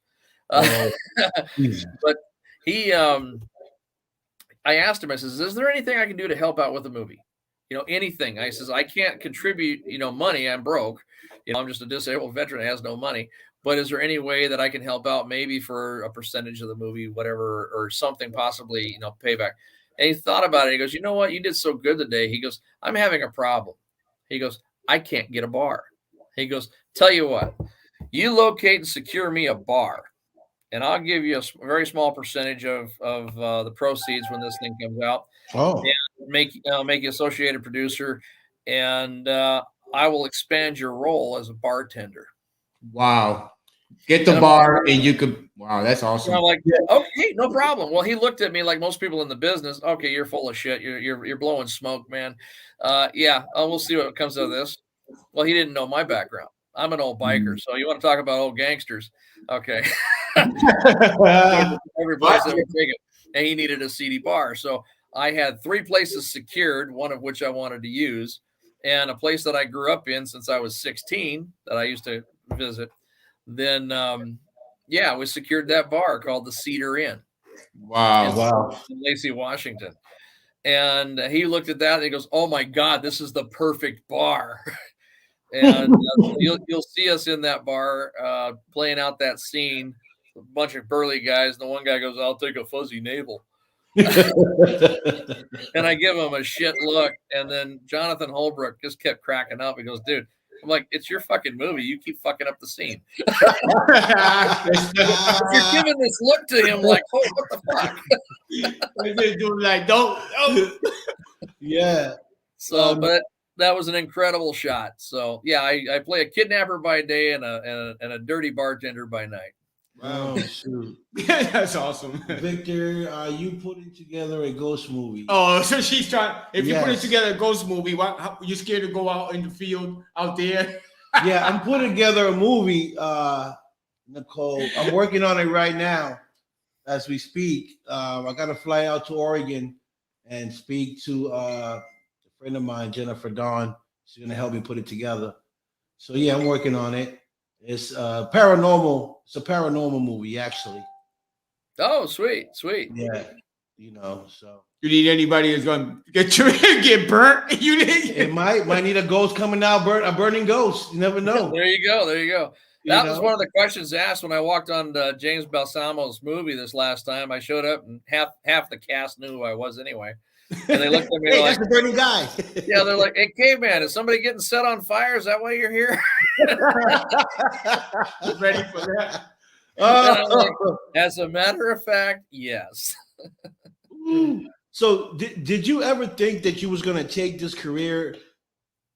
But he, I asked him, I says, "Is there anything I can do to help out with the movie? Anything?" I says, "I can't contribute, money. I'm broke. I'm just a disabled veteran that has no money. But is there any way that I can help out, maybe for a percentage of the movie, whatever, or something, possibly, payback?" And he thought about it. He goes, "You know what? You did so good today." He goes, "I'm having a problem." He goes, "I can't get a bar." He goes, "Tell you what, you locate and secure me a bar, and I'll give you a very small percentage of the proceeds when this thing comes out. Oh, And make you associated producer, and I will expand your role as a bartender." Wow. Get the bar and you could. Wow, that's awesome. I'm like, "Okay, no problem." Well, he looked at me like most people in the business. "Okay, you're full of shit. You're blowing smoke, man. Yeah, we'll see what comes out of this." Well, he didn't know my background. I'm an old biker, so you want to talk about old gangsters? Okay. Every place that would take it, and he needed a seedy bar. So I had 3 places secured, one of which I wanted to use, and a place that I grew up in since I was 16 that I used to visit. Then, we secured that bar called the Cedar Inn. Wow. In Lacey, Washington. And he looked at that and he goes, "Oh my God, this is the perfect bar." And you'll see us in that bar playing out that scene. A bunch of burly guys. And the one guy goes, "I'll take a fuzzy navel." And I give him a shit look. And then Jonathan Holbrook just kept cracking up. He goes, "Dude," I'm like, "It's your fucking movie. You keep fucking up the scene." You're giving this look to him like, "Oh, what the fuck?" Don't. Yeah. So, but that was an incredible shot. So, yeah, I play a kidnapper by day and a dirty bartender by night. Wow. Oh, shoot. That's awesome. Victor, are you putting together a ghost movie? Oh, so she's trying. If you put it together a ghost movie, how you scared to go out in the field out there? Yeah, I'm putting together a movie, Nicole. I'm working on it right now as we speak. I got to fly out to Oregon and speak to a friend of mine, Jennifer Dawn. She's gonna help me put it together. So yeah, I'm working on it. It's paranormal. It's a paranormal movie, actually. Oh, sweet. Yeah, so you need anybody who's gonna get burnt. You need. It might need a ghost coming out, a burning ghost. You never know. There you go. That was one of the questions asked when I walked on James Balsamo's movie this last time. I showed up and half the cast knew who I was anyway. And they looked at me hey, like, "That's the burning guy." Yeah, they're like, "Hey, caveman, is somebody getting set on fire? Is that why you're here?" Ready for that? Like, as a matter of fact, yes. So did you ever think that you was going to take this career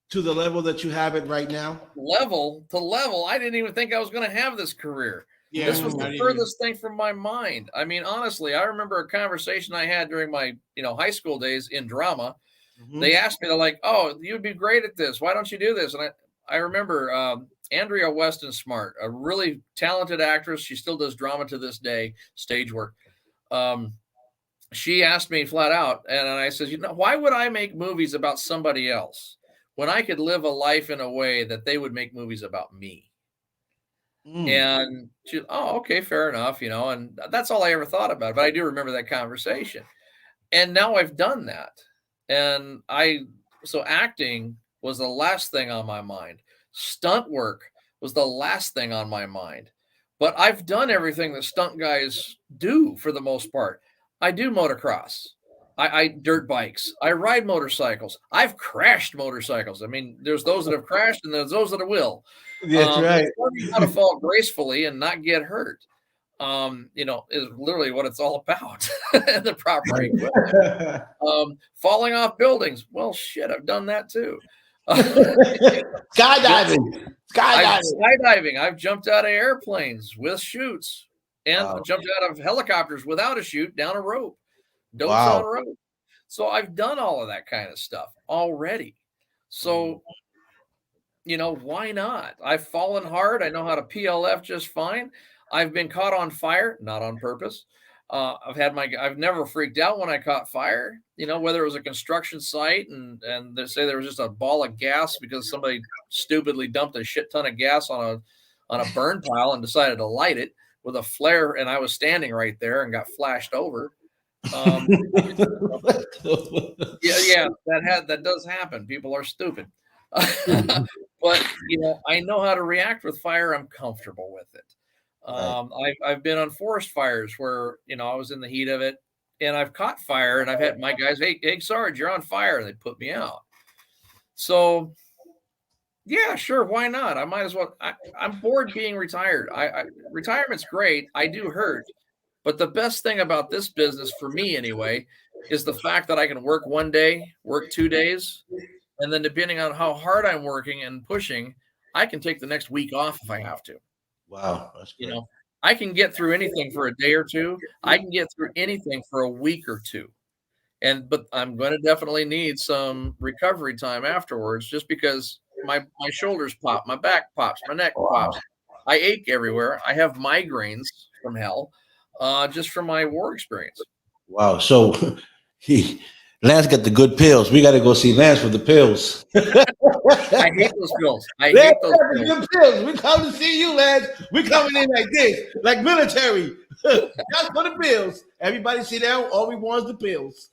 to the level that you have it right now? Level to level. I didn't even think I was going to have this career. Yeah, this was the furthest thing from my mind. I mean, honestly, I remember a conversation I had during my, high school days in drama. Mm-hmm. They asked me, they're like, "Oh, you'd be great at this. Why don't you do this?" And I remember Andrea Weston Smart, a really talented actress. She still does drama to this day, stage work. She asked me flat out, and I said, "Why would I make movies about somebody else when I could live a life in a way that they would make movies about me?" And she, "Oh, okay, fair enough," and that's all I ever thought about. But I do remember that conversation. And now I've done that. And I acting was the last thing on my mind. Stunt work was the last thing on my mind. But I've done everything that stunt guys do for the most part. I do motocross. I dirt bikes. I ride motorcycles. I've crashed motorcycles. I mean, there's those that have crashed and there's those that will. That's right. Learning how to fall gracefully and not get hurt, is literally what it's all about. The proper equipment. Falling off buildings. Well, shit, I've done that too. Skydiving. I've jumped out of airplanes with chutes and jumped out of helicopters without a chute down a rope. Dopes on rope. So I've done all of that kind of stuff already. So, why not? I've fallen hard. I know how to PLF just fine. I've been caught on fire, not on purpose. I've never freaked out when I caught fire, whether it was a construction site and they say there was just a ball of gas because somebody stupidly dumped a shit ton of gas on a burn pile and decided to light it with a flare. And I was standing right there and got flashed over. That does happen. People are stupid. But I know how to react with fire. I'm comfortable with it. I've been on forest fires where I was in the heat of it and I've caught fire and I've had my guys, hey Sarge, you're on fire, and they put me out. So yeah, sure, why not? I might as well. I'm bored being retired. Retirement's great. I do hurt. But the best thing about this business, for me anyway, is the fact that I can work one day, work 2 days, and then depending on how hard I'm working and pushing, I can take the next week off if I have to. Wow. That's great. I can get through anything for a day or two. I can get through anything for a week or two. But I'm going to definitely need some recovery time afterwards just because my shoulders pop, my back pops, my neck pops. I ache everywhere. I have migraines from hell. Just from my war experience. Wow. So Lance got the good pills. We got to go see Lance for the pills. I hate those pills. I hate those good pills. We come to see you, Lance. We coming in like this, like military. Just for the pills. Everybody sit down. All we want is the pills.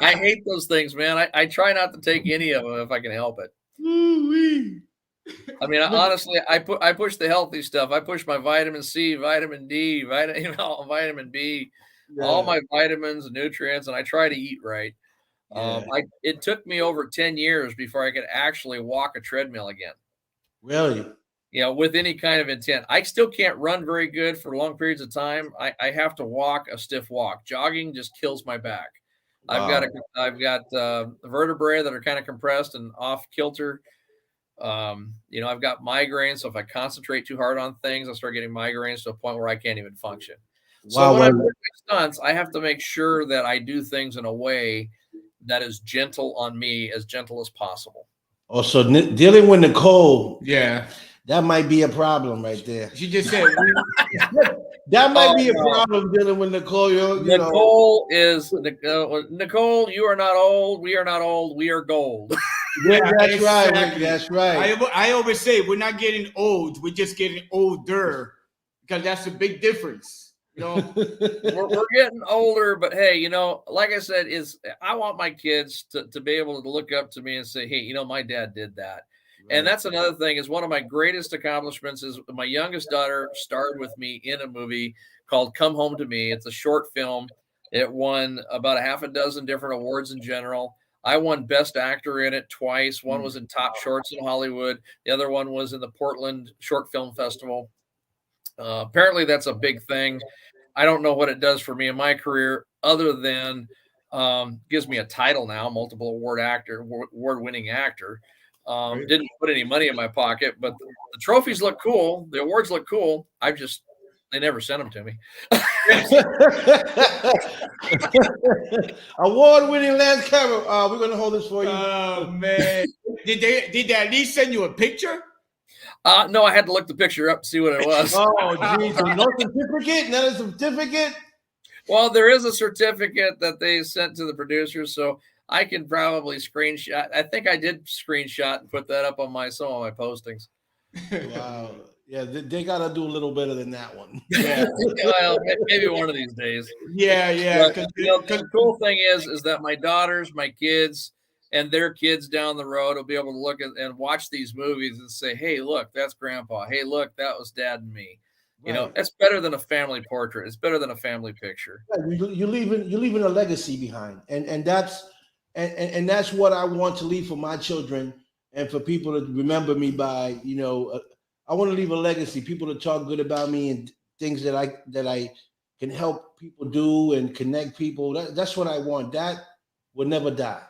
I hate those things, man. I try not to take any of them if I can help it. Ooh-wee. I mean, honestly, I push the healthy stuff. I push my vitamin C, vitamin D, vitamin B, all my vitamins and nutrients, and I try to eat right. It took me over 10 years before I could actually walk a treadmill again. Really? With any kind of intent. I still can't run very good for long periods of time. I have to walk a stiff walk. Jogging just kills my back. Wow. I've got vertebrae that are kind of compressed and off kilter. I've got migraines, so if I concentrate too hard on things, I start getting migraines to a point where I can't even function. So when I'm doing stunts, I have to make sure that I do things in a way that is gentle on me, as gentle as possible. Oh, so dealing with Nicole, yeah, that might be a problem right there. She just said that might be a problem dealing with Nicole. Nicole, you are not old. We are not old. We are gold. Yeah, that's exactly right. That's right. I always say we're not getting old. We're just getting older, because that's a big difference. We're getting older, but hey, like I said, I want my kids to be able to look up to me and say, hey, my dad did that. Right. And that's another thing, is one of my greatest accomplishments is my youngest daughter starred with me in a movie called Come Home to Me. It's a short film. It won about a half a dozen different awards in general. I won Best Actor in it twice. One was in Top Shorts in Hollywood. The other one was in the Portland Short Film Festival. Apparently that's a big thing. I don't know what it does for me in my career other than gives me a title now, multiple award-winning actor. Didn't put any money in my pocket, but the trophies look cool. The awards look cool. They never sent them to me. Award-winning Lance Cameron. We're going to hold this for you. Oh, man. Did they at least send you a picture? No, I had to look the picture up to see what it was. Oh, geez. No certificate? Not a certificate? Well, there is a certificate that they sent to the producers, so I can probably screenshot. I think I did screenshot and put that up on some of my postings. Wow. Yeah, they gotta do a little better than that one. Yeah, Well, maybe one of these days. yeah. But, the cool thing is that my daughters, my kids, and their kids down the road will be able to look at and watch these movies and say, "Hey, look, that's Grandpa. Hey, look, that was Dad and me." You know, Right. it's better than a family portrait. It's better than a family picture. You're leaving a legacy behind, and that's what I want to leave for my children and for people to remember me by. I want to leave a legacy. People to talk good about me and things that I can help people do and connect people. That's what I want. That will never die.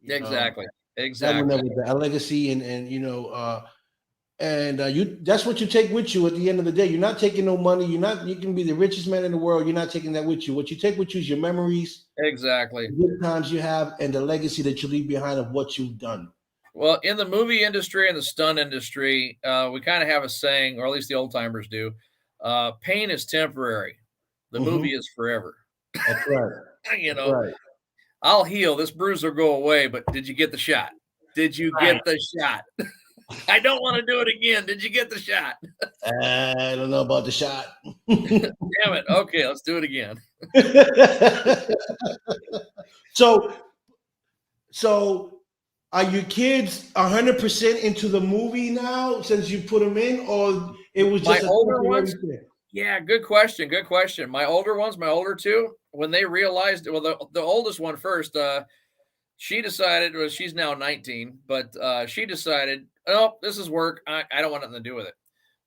You know, Exactly. that will Exactly. never die. A legacy, that's what you take with you at the end of the day. You're not taking no money. You can be the richest man in the world. You're not taking that with you. What you take with you is your memories, Exactly. the good times you have, and the legacy that you leave behind of what you've done. Well, in the movie industry and the stunt industry, we kind of have a saying, or at least the old timers do: pain is temporary, the movie is forever. That's right. You That's know, right. I'll heal. This bruise will go away. But did you get the shot? Did you get the shot? I don't want to do it again. Did you get the shot? I don't know about the shot. Damn it. Okay, let's do it again. So are your kids 100% into the movie now since you put them in, or it was just My a older temporary ones? thing? Yeah, good question. Good question. My older ones, my older two, when they realized, well, the oldest one first, she decided, well, she's now 19, but she decided, oh, this is work. I don't want nothing to do with it.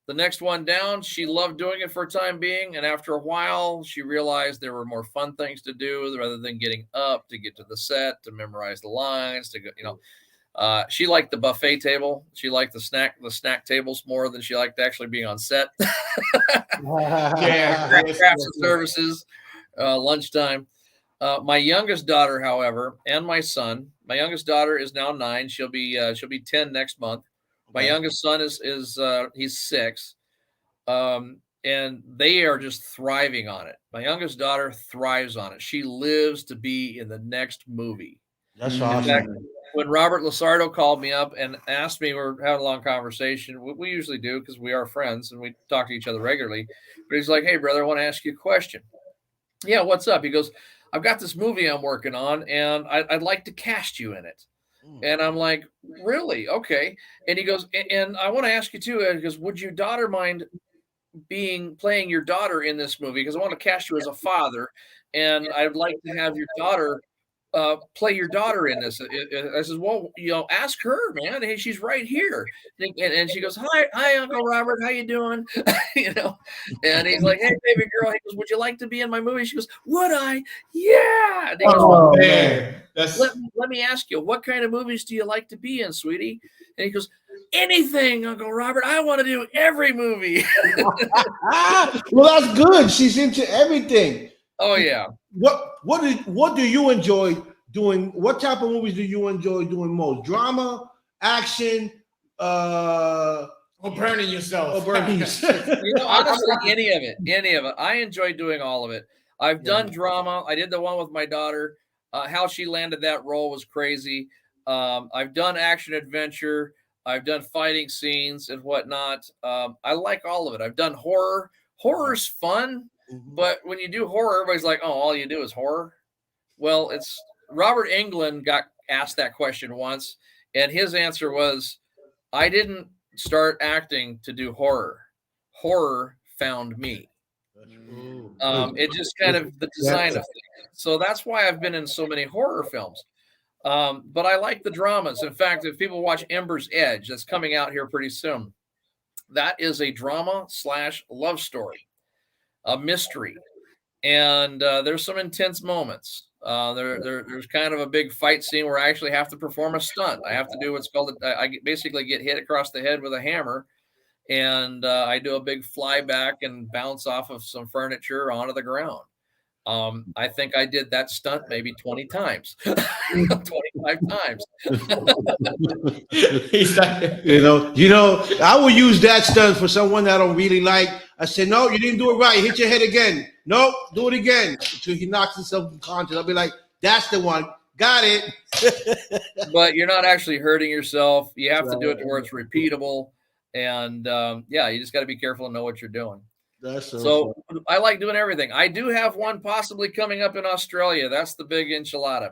The next one down, she loved doing it for a time being. And after a while, she realized there were more fun things to do rather than getting up to get to the set, to memorize the lines, to go, she liked the buffet table. She liked the snack tables more than she liked actually being on set. Crafts and services, lunchtime. My youngest daughter, however, and my son. My youngest daughter is now 9. She'll be 10 next month. My youngest son is he's 6, and they are just thriving on it. My youngest daughter thrives on it. She lives to be in the next movie. That's In awesome. fact, when Robert Lasardo called me up and asked me, we're having a long conversation. We usually do because we are friends and we talk to each other regularly. But he's like, "Hey, brother, I want to ask you a question." Yeah, what's up? He goes, "I've got this movie I'm working on, and I'd like to cast you in it." And I'm like, "Really? Okay." And he goes, "And I want to ask you too." He goes, "Would your daughter mind playing your daughter in this movie? Because I want to cast you as a father, and I'd like to have your daughter play your daughter in this." I says, "Well, ask her, man. Hey, she's right here." And she goes, "Hi, Uncle Robert. How you doing?" And he's like, "Hey, baby girl." He goes, "Would you like to be in my movie?" She goes, "Would I? Yeah." And he goes, Man, let me ask you, what kind of movies do you like to be in, sweetie? And he goes, "Anything, Uncle Robert. I want to do every movie." Well, that's good. She's into everything. Oh yeah. What do you enjoy doing? What type of movies do you enjoy doing most? Drama, action, or burning yourself. or burning? Honestly, any of it. I enjoy doing all of it. I've done drama. I did the one with my daughter. How she landed that role was crazy. I've done action adventure. I've done fighting scenes and whatnot. I like all of it. I've done horror. Horror's fun, but when you do horror, everybody's like, "Oh, all you do is horror." Well, it's Robert Englund got asked that question once, and his answer was, "I didn't start acting to do horror. Horror found me." It just kind of the design of things. So that's why I've been in so many horror films. But I like the dramas. In fact, if people watch Ember's Edge, that's coming out here pretty soon, that is a drama / love story, a mystery. And there's some intense moments. There's kind of a big fight scene where I actually have to perform a stunt. I have to do what's called, basically get hit across the head with a hammer. And I do a big fly back and bounce off of some furniture onto the ground. I think I did that stunt maybe 20 times, 25 times. He's like, I will use that stunt for someone that I don't really like. I said, "No, you didn't do it right. Hit your head again. Nope, do it again." Until he knocks himself unconscious. I'll be like, "That's the one. Got it." But you're not actually hurting yourself. You have to do it to where it's repeatable. And you just got to be careful and know what you're doing. That's so I like doing everything. I do have one possibly coming up in Australia. That's the big enchilada.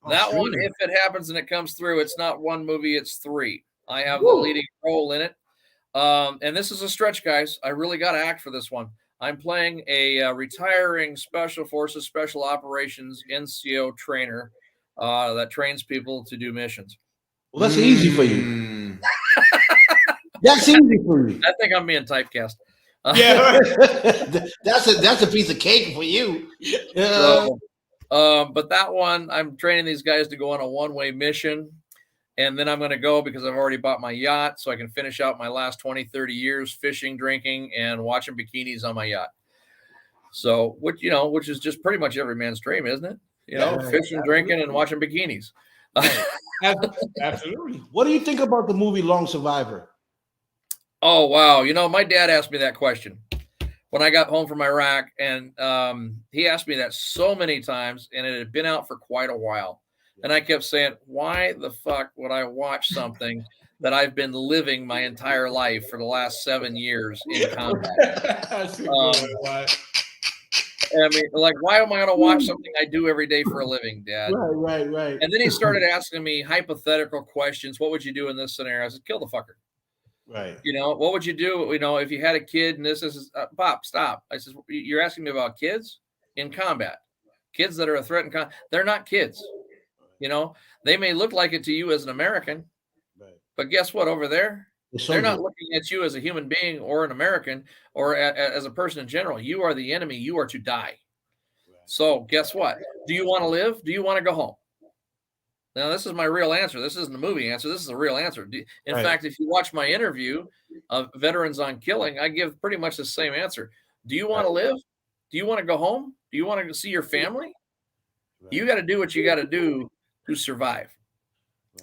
That one, if it happens and it comes through, it's not one movie, it's 3. I have the leading role in it. And this is a stretch, guys. I really got to act for this one. I'm playing a retiring Special Forces, Special Operations NCO trainer that trains people to do missions. Well, that's easy for you. That's easy for you. I think I'm being typecast. Yeah, that's a piece of cake for you. So, but that one, I'm training these guys to go on a one-way mission. And then I'm going to go because I've already bought my yacht so I can finish out my last 20, 30 years fishing, drinking, and watching bikinis on my yacht. So, which is just pretty much every man's dream, isn't it? Fishing, drinking, and watching bikinis. absolutely. What do you think about the movie Long Survivor? Oh, wow. My dad asked me that question when I got home from Iraq, and he asked me that so many times, and it had been out for quite a while. And I kept saying, why the fuck would I watch something that I've been living my entire life for the last 7 years in combat? I mean, like, why am I going to watch something I do every day for a living, Dad? Right. And then he started asking me hypothetical questions. What would you do in this scenario? I said, kill the fucker. Right. What would you do, if you had a kid and this is, Pop, stop. I said, you're asking me about kids in combat. Kids that are a threat in combat. They're not kids. They may look like it to you as an American, but guess what? Over there, they're not looking at you as a human being or an American or as a person in general. You are the enemy. You are to die. So guess what? Do you want to live? Do you want to go home? Now, this is my real answer. This isn't a movie answer. This is a real answer. In fact, if you watch my interview of Veterans on Killing, I give pretty much the same answer. Do you want to live? Do you want to go home? Do you want to see your family? You got to do what you got to do to survive.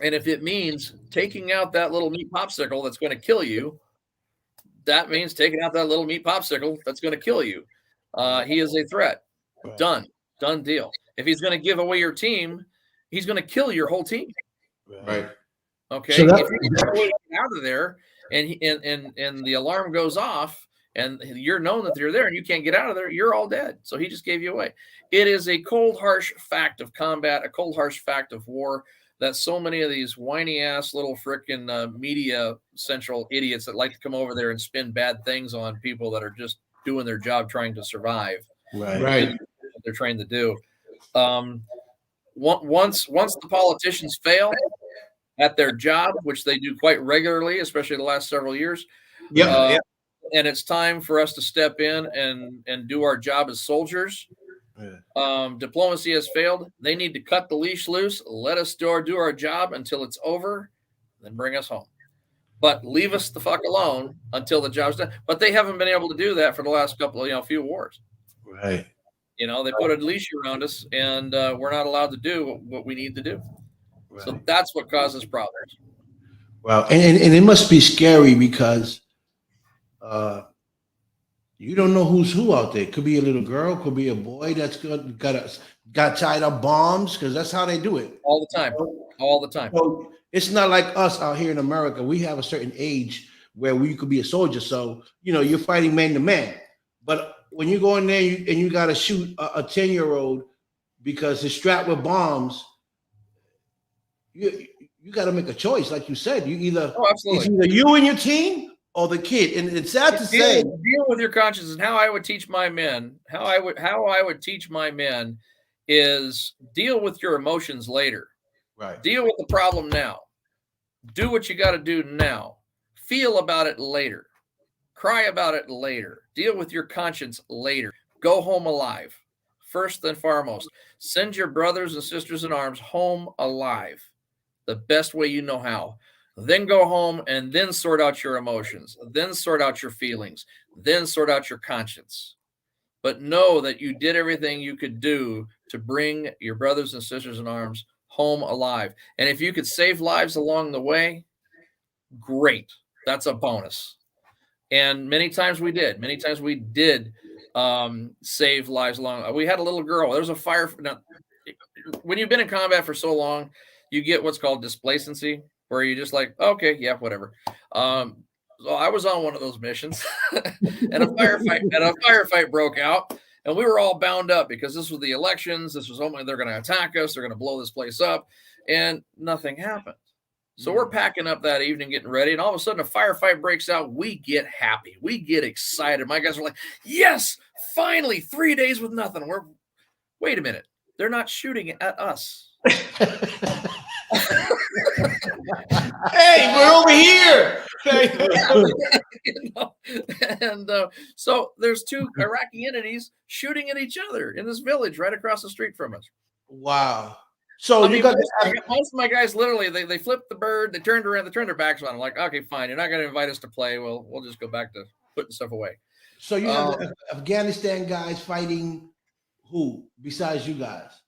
And if it means taking out that little meat popsicle that's going to kill you, that means taking out that little meat popsicle that's going to kill you. He is a threat. Done deal. If he's going to give away your team, he's going to kill your whole team. Right. Okay. So if you get out of there and the alarm goes off and you're known that you're there and you can't get out of there, you're all dead. So he just gave you away. It is a cold, harsh fact of combat, a cold, harsh fact of war that so many of these whiny ass little frickin' media central idiots that like to come over there and spin bad things on people that are just doing their job trying to survive. Right. What they're trying to do. Once the politicians fail at their job, which they do quite regularly, especially the last several years. And it's time for us to step in and do our job as soldiers. Diplomacy has failed. They need to cut the leash loose. Let us do our job until it's over, then bring us home. But leave us the fuck alone until the job's done. But they haven't been able to do that for the last couple of few wars. Right. They put a leash around us, and we're not allowed to do what we need to do. Right. So that's what causes problems. Wow, and it must be scary because you don't know who's who out there. Could be a little girl, could be a boy that's got tied up bombs, because that's how they do it all the time. So it's not like us out here in America. We have a certain age where we could be a soldier. So you're fighting man to man. But when you go in there and you got to shoot a 10-year-old because he's strapped with bombs, you got to make a choice. Like you said, it's either you and your team or the kid. And it's sad to say, deal with your conscience. And how I would teach my men, is deal with your emotions later. Right. Deal with the problem now. Do what you got to do now. Feel about it later. Cry about it later. Deal with your conscience later. Go home alive. First and foremost, send your brothers and sisters in arms home alive. The best way you know how. Then go home and then sort out your emotions. Then sort out your feelings. Then sort out your conscience. But know that you did everything you could do to bring your brothers and sisters in arms home alive. And if you could save lives along the way, great. That's a bonus. And many times we did. Many times we did save lives along. We had a little girl. There was a fire. Now, when you've been in combat for so long, you get what's called displacency, where you're just like, okay, yeah, whatever. So I was on one of those missions, and a firefight broke out, and we were all bound up because this was the elections. This was only they're going to attack us. They're going to blow this place up, and nothing happened. So we're packing up that evening, getting ready, and all of a sudden a firefight breaks out. We get happy. We get excited. My guys are like, yes, finally, 3 days with nothing. Wait a minute. They're not shooting at us. Hey, we're over here. You know? And so there's two Iraqi entities shooting at each other in this village right across the street from us. Wow. So I mean, most of my guys literally they flipped the bird, they turned around, they turned their backs on. I'm like, okay, fine, you're not going to invite us to play. We'll just go back to putting stuff away. So you have the Afghanistan guys fighting who besides you guys?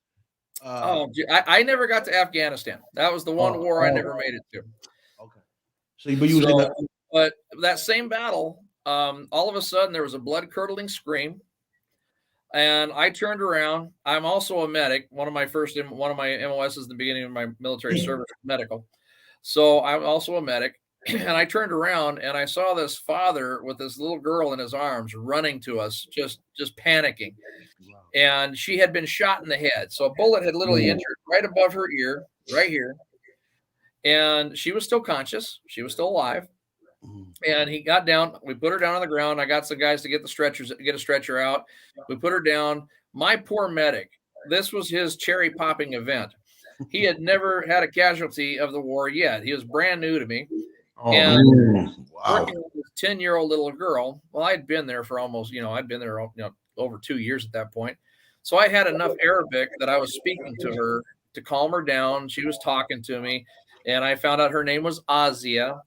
I never got to Afghanistan. That was the one war I never made it to. Okay. So but that same battle, all of a sudden there was a blood-curdling scream. And I turned around. I'm also a medic. One of my MOSs in the beginning of my military service, medical. So I'm also a medic. And I turned around and I saw this father with this little girl in his arms running to us, just panicking. And she had been shot in the head. So a bullet had literally entered right above her ear, right here. And she was still conscious. She was still alive. And he got down. We put her down on the ground. I got some guys to get a stretcher out. We put her down. My poor medic, this was his cherry popping event. He had never had a casualty of the war yet. He was brand new to me. Working with this 10-year-old little girl. Well, I'd been there for almost, I'd been there over 2 years at that point. So I had enough Arabic that I was speaking to her to calm her down. She was talking to me, and I found out her name was Azia.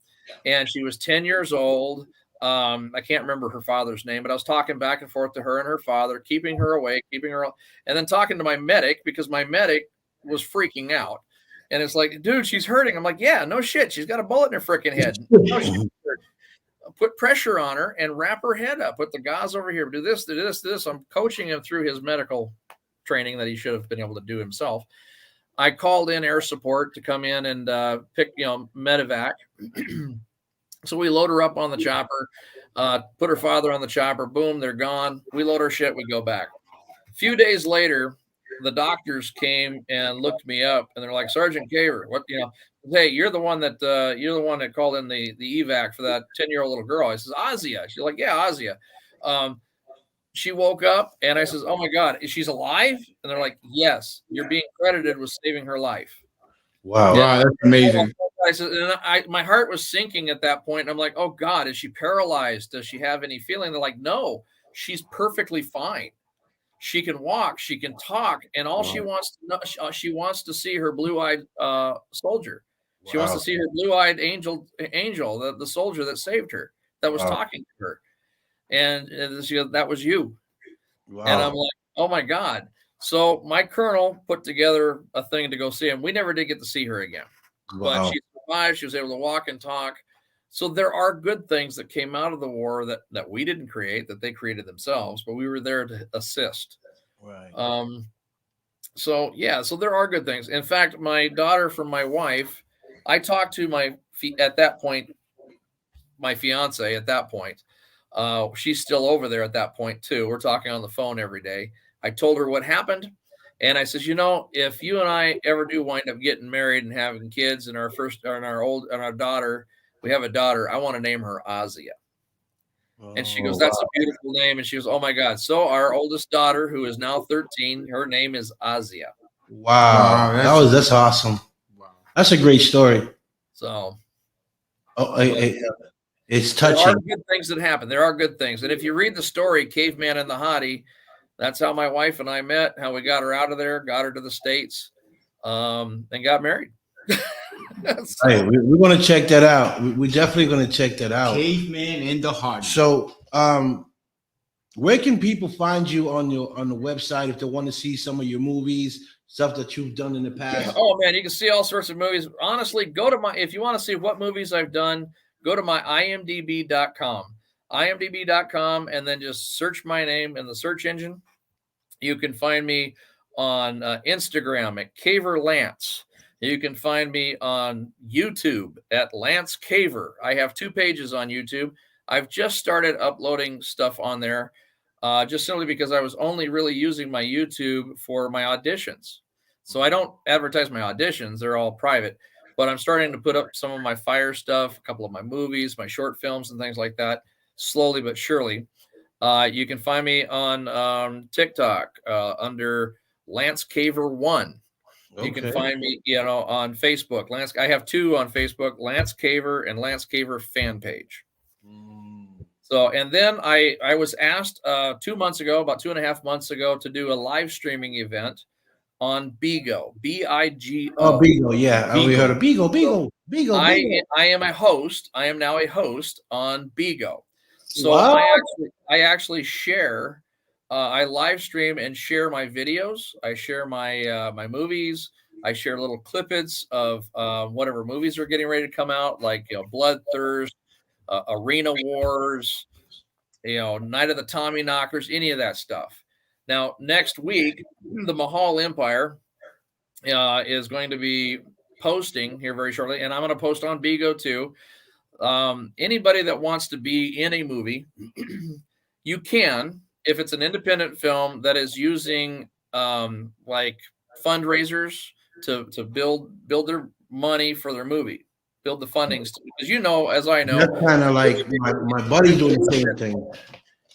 And she was 10 years old. I can't remember her father's name, but I was talking back and forth to her and her father, keeping her awake, and then talking to my medic because my medic was freaking out. And it's like, dude, she's hurting. I'm like, yeah, no shit. She's got a bullet in her freaking head. No shit. Put pressure on her and wrap her head up. Put the gauze over here. Do this, do this, do this. I'm coaching him through his medical training that he should have been able to do himself. I called in air support to come in and pick, medevac. So we load her up on the chopper, put her father on the chopper. Boom, they're gone. We load our shit. We go back. A few days later, the doctors came and looked me up, and they're like, Sergeant Caver, hey, you're the one that called in the evac for that 10-year-old little girl. I says, Azia. She's like, yeah, Azia. She woke up and I says, oh my God, is she's alive? And they're like, yes, you're being credited with saving her life. Wow. Wow, that's amazing. I said, and my heart was sinking at that point. And I'm like, oh God, is she paralyzed? Does she have any feeling? They're like, no, she's perfectly fine. She can walk, she can talk. And all she wants to know, she wants to see her blue-eyed soldier. She wants to see her blue-eyed angel, the soldier that saved her, that was talking to her. And that was you. Wow. And I'm like, oh my God. So my colonel put together a thing to go see him. We never did get to see her again. Wow. But she survived. She was able to walk and talk. So there are good things that came out of the war that we didn't create, that they created themselves, but we were there to assist. Right. So there are good things. In fact, my daughter from my wife, I talked to my fiance at that point. She's still over there at that point too. We're talking on the phone every day. I told her what happened. And I says, if you and I ever do wind up getting married and having kids and our daughter, we have a daughter, I want to name her Azia. And she goes, that's a beautiful name. And she goes, oh my God. So our oldest daughter, who is now 13, her name is Azia. Wow. That's awesome. Wow. That's a great story. So. It's touching. There are good things that happen. There are good things. And if you read the story, Caveman and the Hottie, that's how my wife and I met, how we got her out of there, got her to the States, and got married. Hey, we're going to check that out. We're definitely going to check that out. Caveman and the Hottie. So where can people find you on the website if they want to see some of your movies, stuff that you've done in the past? Oh, man, you can see all sorts of movies. Honestly, if you want to see what movies I've done, go to my imdb.com, and then just search my name in the search engine. You can find me on Instagram at Caver Lance. You can find me on YouTube at Lance Caver. I have 2 pages on YouTube. I've just started uploading stuff on there, just simply because I was only really using my YouTube for my auditions. So I don't advertise my auditions. They're all private. But I'm starting to put up some of my fire stuff, a couple of my movies, my short films, and things like that, slowly but surely. You can find me on TikTok under Lance Caver 1. You can find me, on Facebook. I have 2 on Facebook, Lance Caver and Lance Caver fan page. So, and then I was asked 2 months ago, about 2.5 months ago, to do a live streaming event on Bigo, Bigo. Oh, Bigo, yeah. We heard of Bigo. I am a host. I am now a host on Bigo. So Wow. I actually share. I live stream and share my videos. I share my my movies. I share little clippets of whatever movies are getting ready to come out, like Bloodthirst, Arena Wars, Night of the Tommyknockers, any of that stuff. Now, next week, the Mahal Empire is going to be posting here very shortly, and I'm going to post on Bigo too. Anybody that wants to be in a movie, you can, if it's an independent film that is using like fundraisers to build their money for their movie, build the fundings, because as I know, that's kind of like my buddy doing the same thing.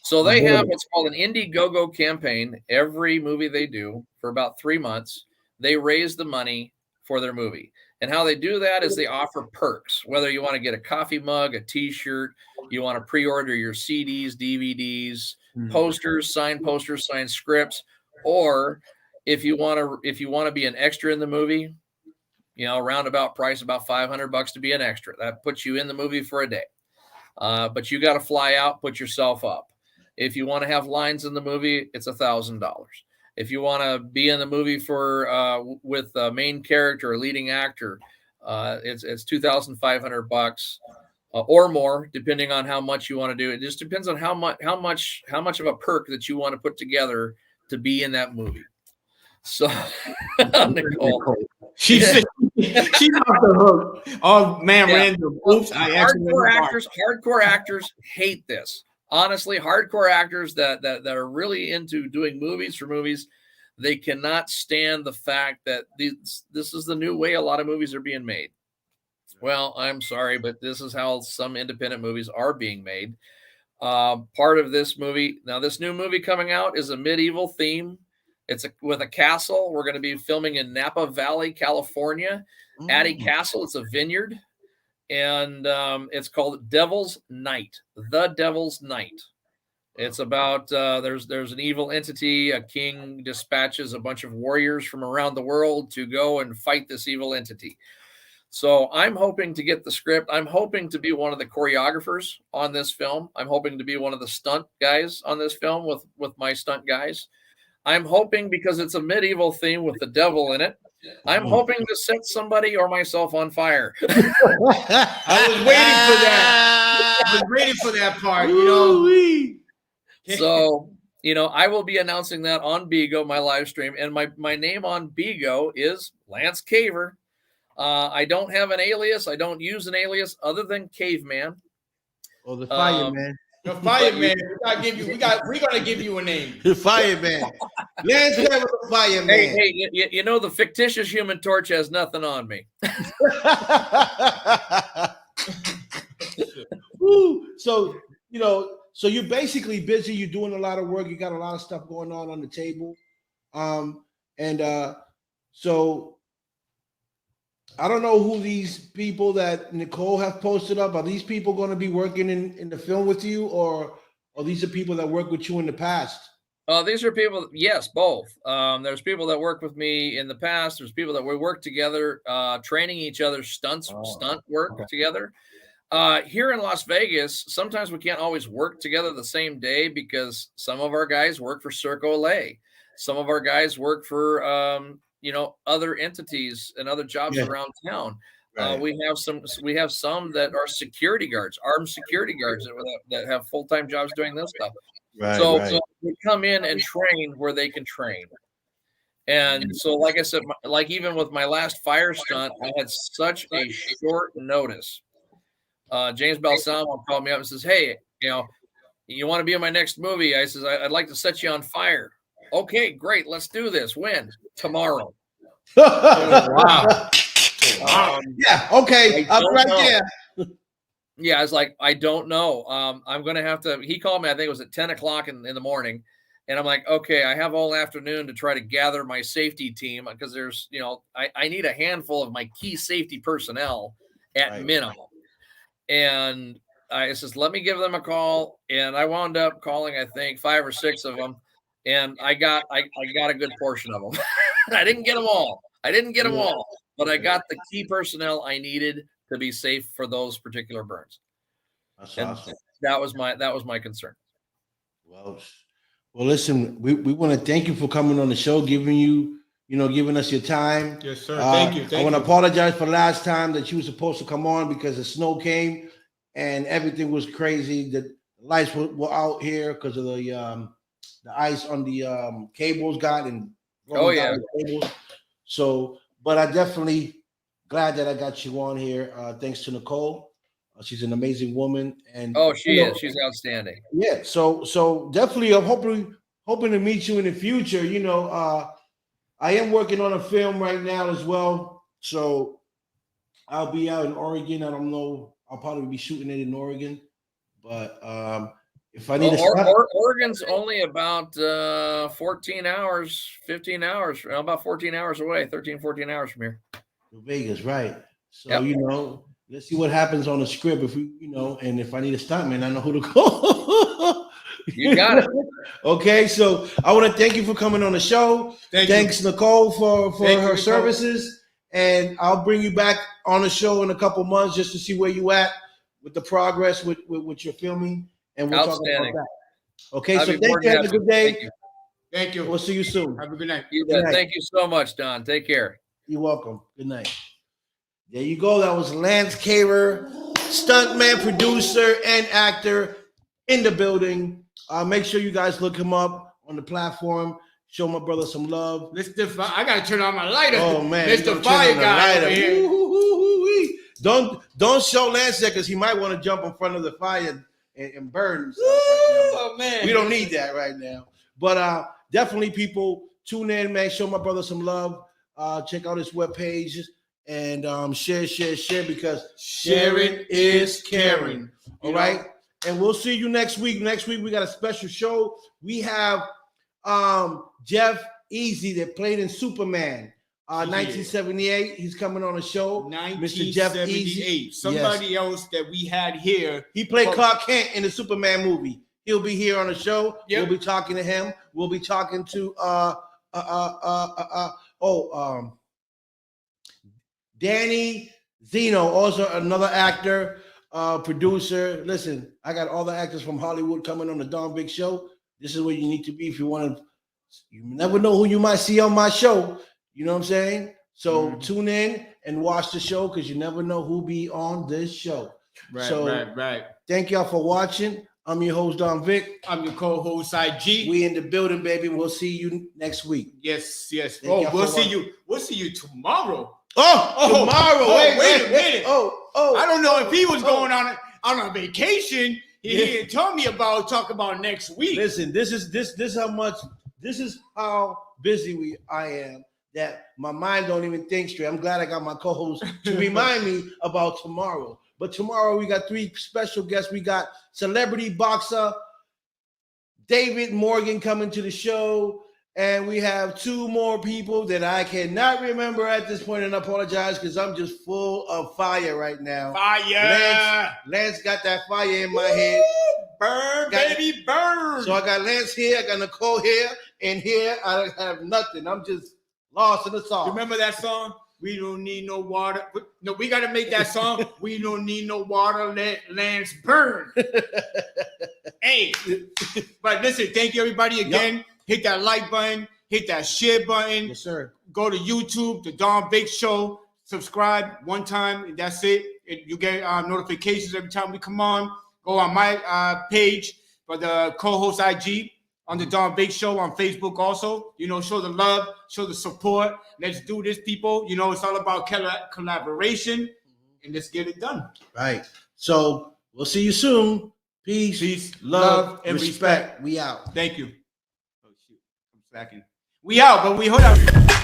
So they have what's called an Indiegogo campaign. Every movie they do for about 3 months, they raise the money for their movie. And how they do that is they offer perks, whether you want to get a coffee mug, a T-shirt, you want to pre-order your CDs, DVDs, posters, signed scripts, or if you want to be an extra in the movie, roundabout price about $500 to be an extra. That puts you in the movie for a day. But you got to fly out, put yourself up. If you want to have lines in the movie, it's $1,000. If you want to be in the movie with a main character, a leading actor, it's $2,500 or more, depending on how much you want to do. It just depends on how much of a perk that you want to put together to be in that movie. So, Nicole, she's off the hook. Oh man, random. Oops, hardcore actors hate this. Honestly, hardcore actors that are really into doing movies for movies, they cannot stand the fact that this is the new way a lot of movies are being made. Well, I'm sorry, but this is how some independent movies are being made. Part of this movie, now this new movie coming out is a medieval theme. It's with a castle. We're going to be filming in Napa Valley, California. Addie Castle, it's a vineyard. And it's called Devil's Night, The Devil's Night. It's about there's an evil entity. A king dispatches a bunch of warriors from around the world to go and fight this evil entity. So I'm hoping to get the script. I'm hoping to be one of the choreographers on this film. I'm hoping to be one of the stunt guys on this film with my stunt guys. I'm hoping, because it's a medieval theme with the devil in it, I'm hoping to set somebody or myself on fire. I was waiting for that part, So, I will be announcing that on Bigo, my live stream, and my name on Bigo is Lance Caver. I don't have an alias. I don't use an alias other than Caveman. Oh, the Fireman. The Fireman. We're gonna give you a name. The Fireman. Lance Caver, the Fireman. Hey, the fictitious Human Torch has nothing on me. So you're basically busy. You're doing a lot of work. You got a lot of stuff going on the table. So I don't know who these people that Nicole have posted up. Are these people going to be working in the film with you, or these are people that worked with you in the past? These are people, yes, both. There's people that work with me in the past. There's people that we work together, training each other's stunt work together. Here in Las Vegas, sometimes we can't always work together the same day because some of our guys work for Cirque Olay. Some of our guys work for other entities and other jobs around town. Right. We have some that are security guards, armed security guards that have full-time jobs doing this stuff. So we come in and train where they can train. And so, like I said, like even with my last fire stunt, I had such a short notice. James Balsamo called me up and says, "Hey, you want to be in my next movie?" I says, "I'd like to set you on fire." Okay, great. Let's do this. When? Tomorrow. Wow. Yeah. Okay. I'm right there. Yeah, I was like, I don't know. I'm gonna have to. He called me. I think it was at 10 o'clock in the morning, and I'm like, okay, I have all afternoon to try to gather my safety team because there's, I need a handful of my key safety personnel at minimum. And I says, let me give them a call, and I wound up calling, I think 5 or 6 of them, and I got a good portion of them. I didn't get them all. But I got the key personnel I needed to be safe for those particular burns. That's and awesome. That was my concern. Well, listen, we want to thank you for coming on the show, giving us your time. Yes, sir. Thank you. I want to apologize for last time that you were supposed to come on because the snow came and everything was crazy. The lights were out here because of the ice on the cables got and cables. So, but I definitely glad that I got you on here. Thanks to Nicole. She's an amazing woman, and she is. She's outstanding. Yeah, so definitely, I'm hoping to meet you in the future. I am working on a film right now as well, so I'll be out in Oregon. I don't know. I'll probably be shooting it in Oregon, but if I need Oregon's only about 14 hours, 15 hours, about 14 hours away, 13, 14 hours from here. Vegas, right? So let's see what happens on the script. If and if I need a stuntman, I know who to call. You got it. Okay, so I want to thank you for coming on the show. Thanks, Nicole, for her services. And I'll bring you back on the show in a couple months just to see where you at with the progress with your filming. And we'll talk about that. Okay, so thank you. Have a good day. Thank you. We'll see you soon. Have a good night. Good night. Thank you so much, Don. Take care. You're welcome. Good night. There you go. That was Lance Caver, stuntman, producer, and actor in the building. Make sure you guys look him up on the platform. Show my brother some love. I gotta turn on my lighter. Oh man, Mr. Fire guy over here. Don't show Lance that because he might want to jump in front of the fire and burn himself. Oh man, we don't need that right now. But definitely, people tune in, man. Show my brother some love. Check out his webpage and share because sharing is caring. All right. And we'll see you next week. Next week, we got a special show. We have Jeff Easy that played in Superman, 1978. He's coming on the show. Mr. Jeff Easy. Somebody else that we had here. He played Clark Kent in the Superman movie. He'll be here on the show. Yep. We'll be talking to him. We'll be talking to Danny Zeno, also another actor, producer. Listen, I got all the actors from Hollywood coming on the Don Big Show. This is where you need to be if you want to. You never know who you might see on my show. You know what I'm saying? So tune in and watch the show because you never know who'll be on this show. Right. Thank y'all for watching. I'm your host, Don Vic. I'm your co-host, IG. We in the building, baby. We'll see you next week. Yes. We'll see you tomorrow. Tomorrow. Wait a minute. I don't know if he was going on a vacation. He didn't tell me talk about next week. Listen, this is how busy I am that my mind don't even think straight. I'm glad I got my co-host to remind me about tomorrow. But tomorrow we got 3 special guests. We got celebrity boxer David Morgan coming to the show. And we have 2 more people that I cannot remember at this point, and I apologize because I'm just full of fire right now. Fire! Lance got that fire in my head. Burn, baby, burn! So I got Lance here, I got Nicole here, and here I have nothing. I'm just lost in the sauce. Remember that song? We don't need no water. No, we got to make that song. We don't need no water. Let Lance burn. Hey, but listen, thank you everybody again. Yep. Hit that like button. Hit that share button. Yes, sir. Go to YouTube, The Don Big Show. Subscribe one time, and that's it. You get notifications every time we come on. Go on my page for the co-host IG. on the Don Big Show on Facebook also. You know, show the love, show the support. Let's do this, people. You know, it's all about collaboration, and let's get it done. Right. So we'll see you soon. Peace, love, and respect. We out. Thank you. Oh, shoot. I'm slacking. We out, but we hold out.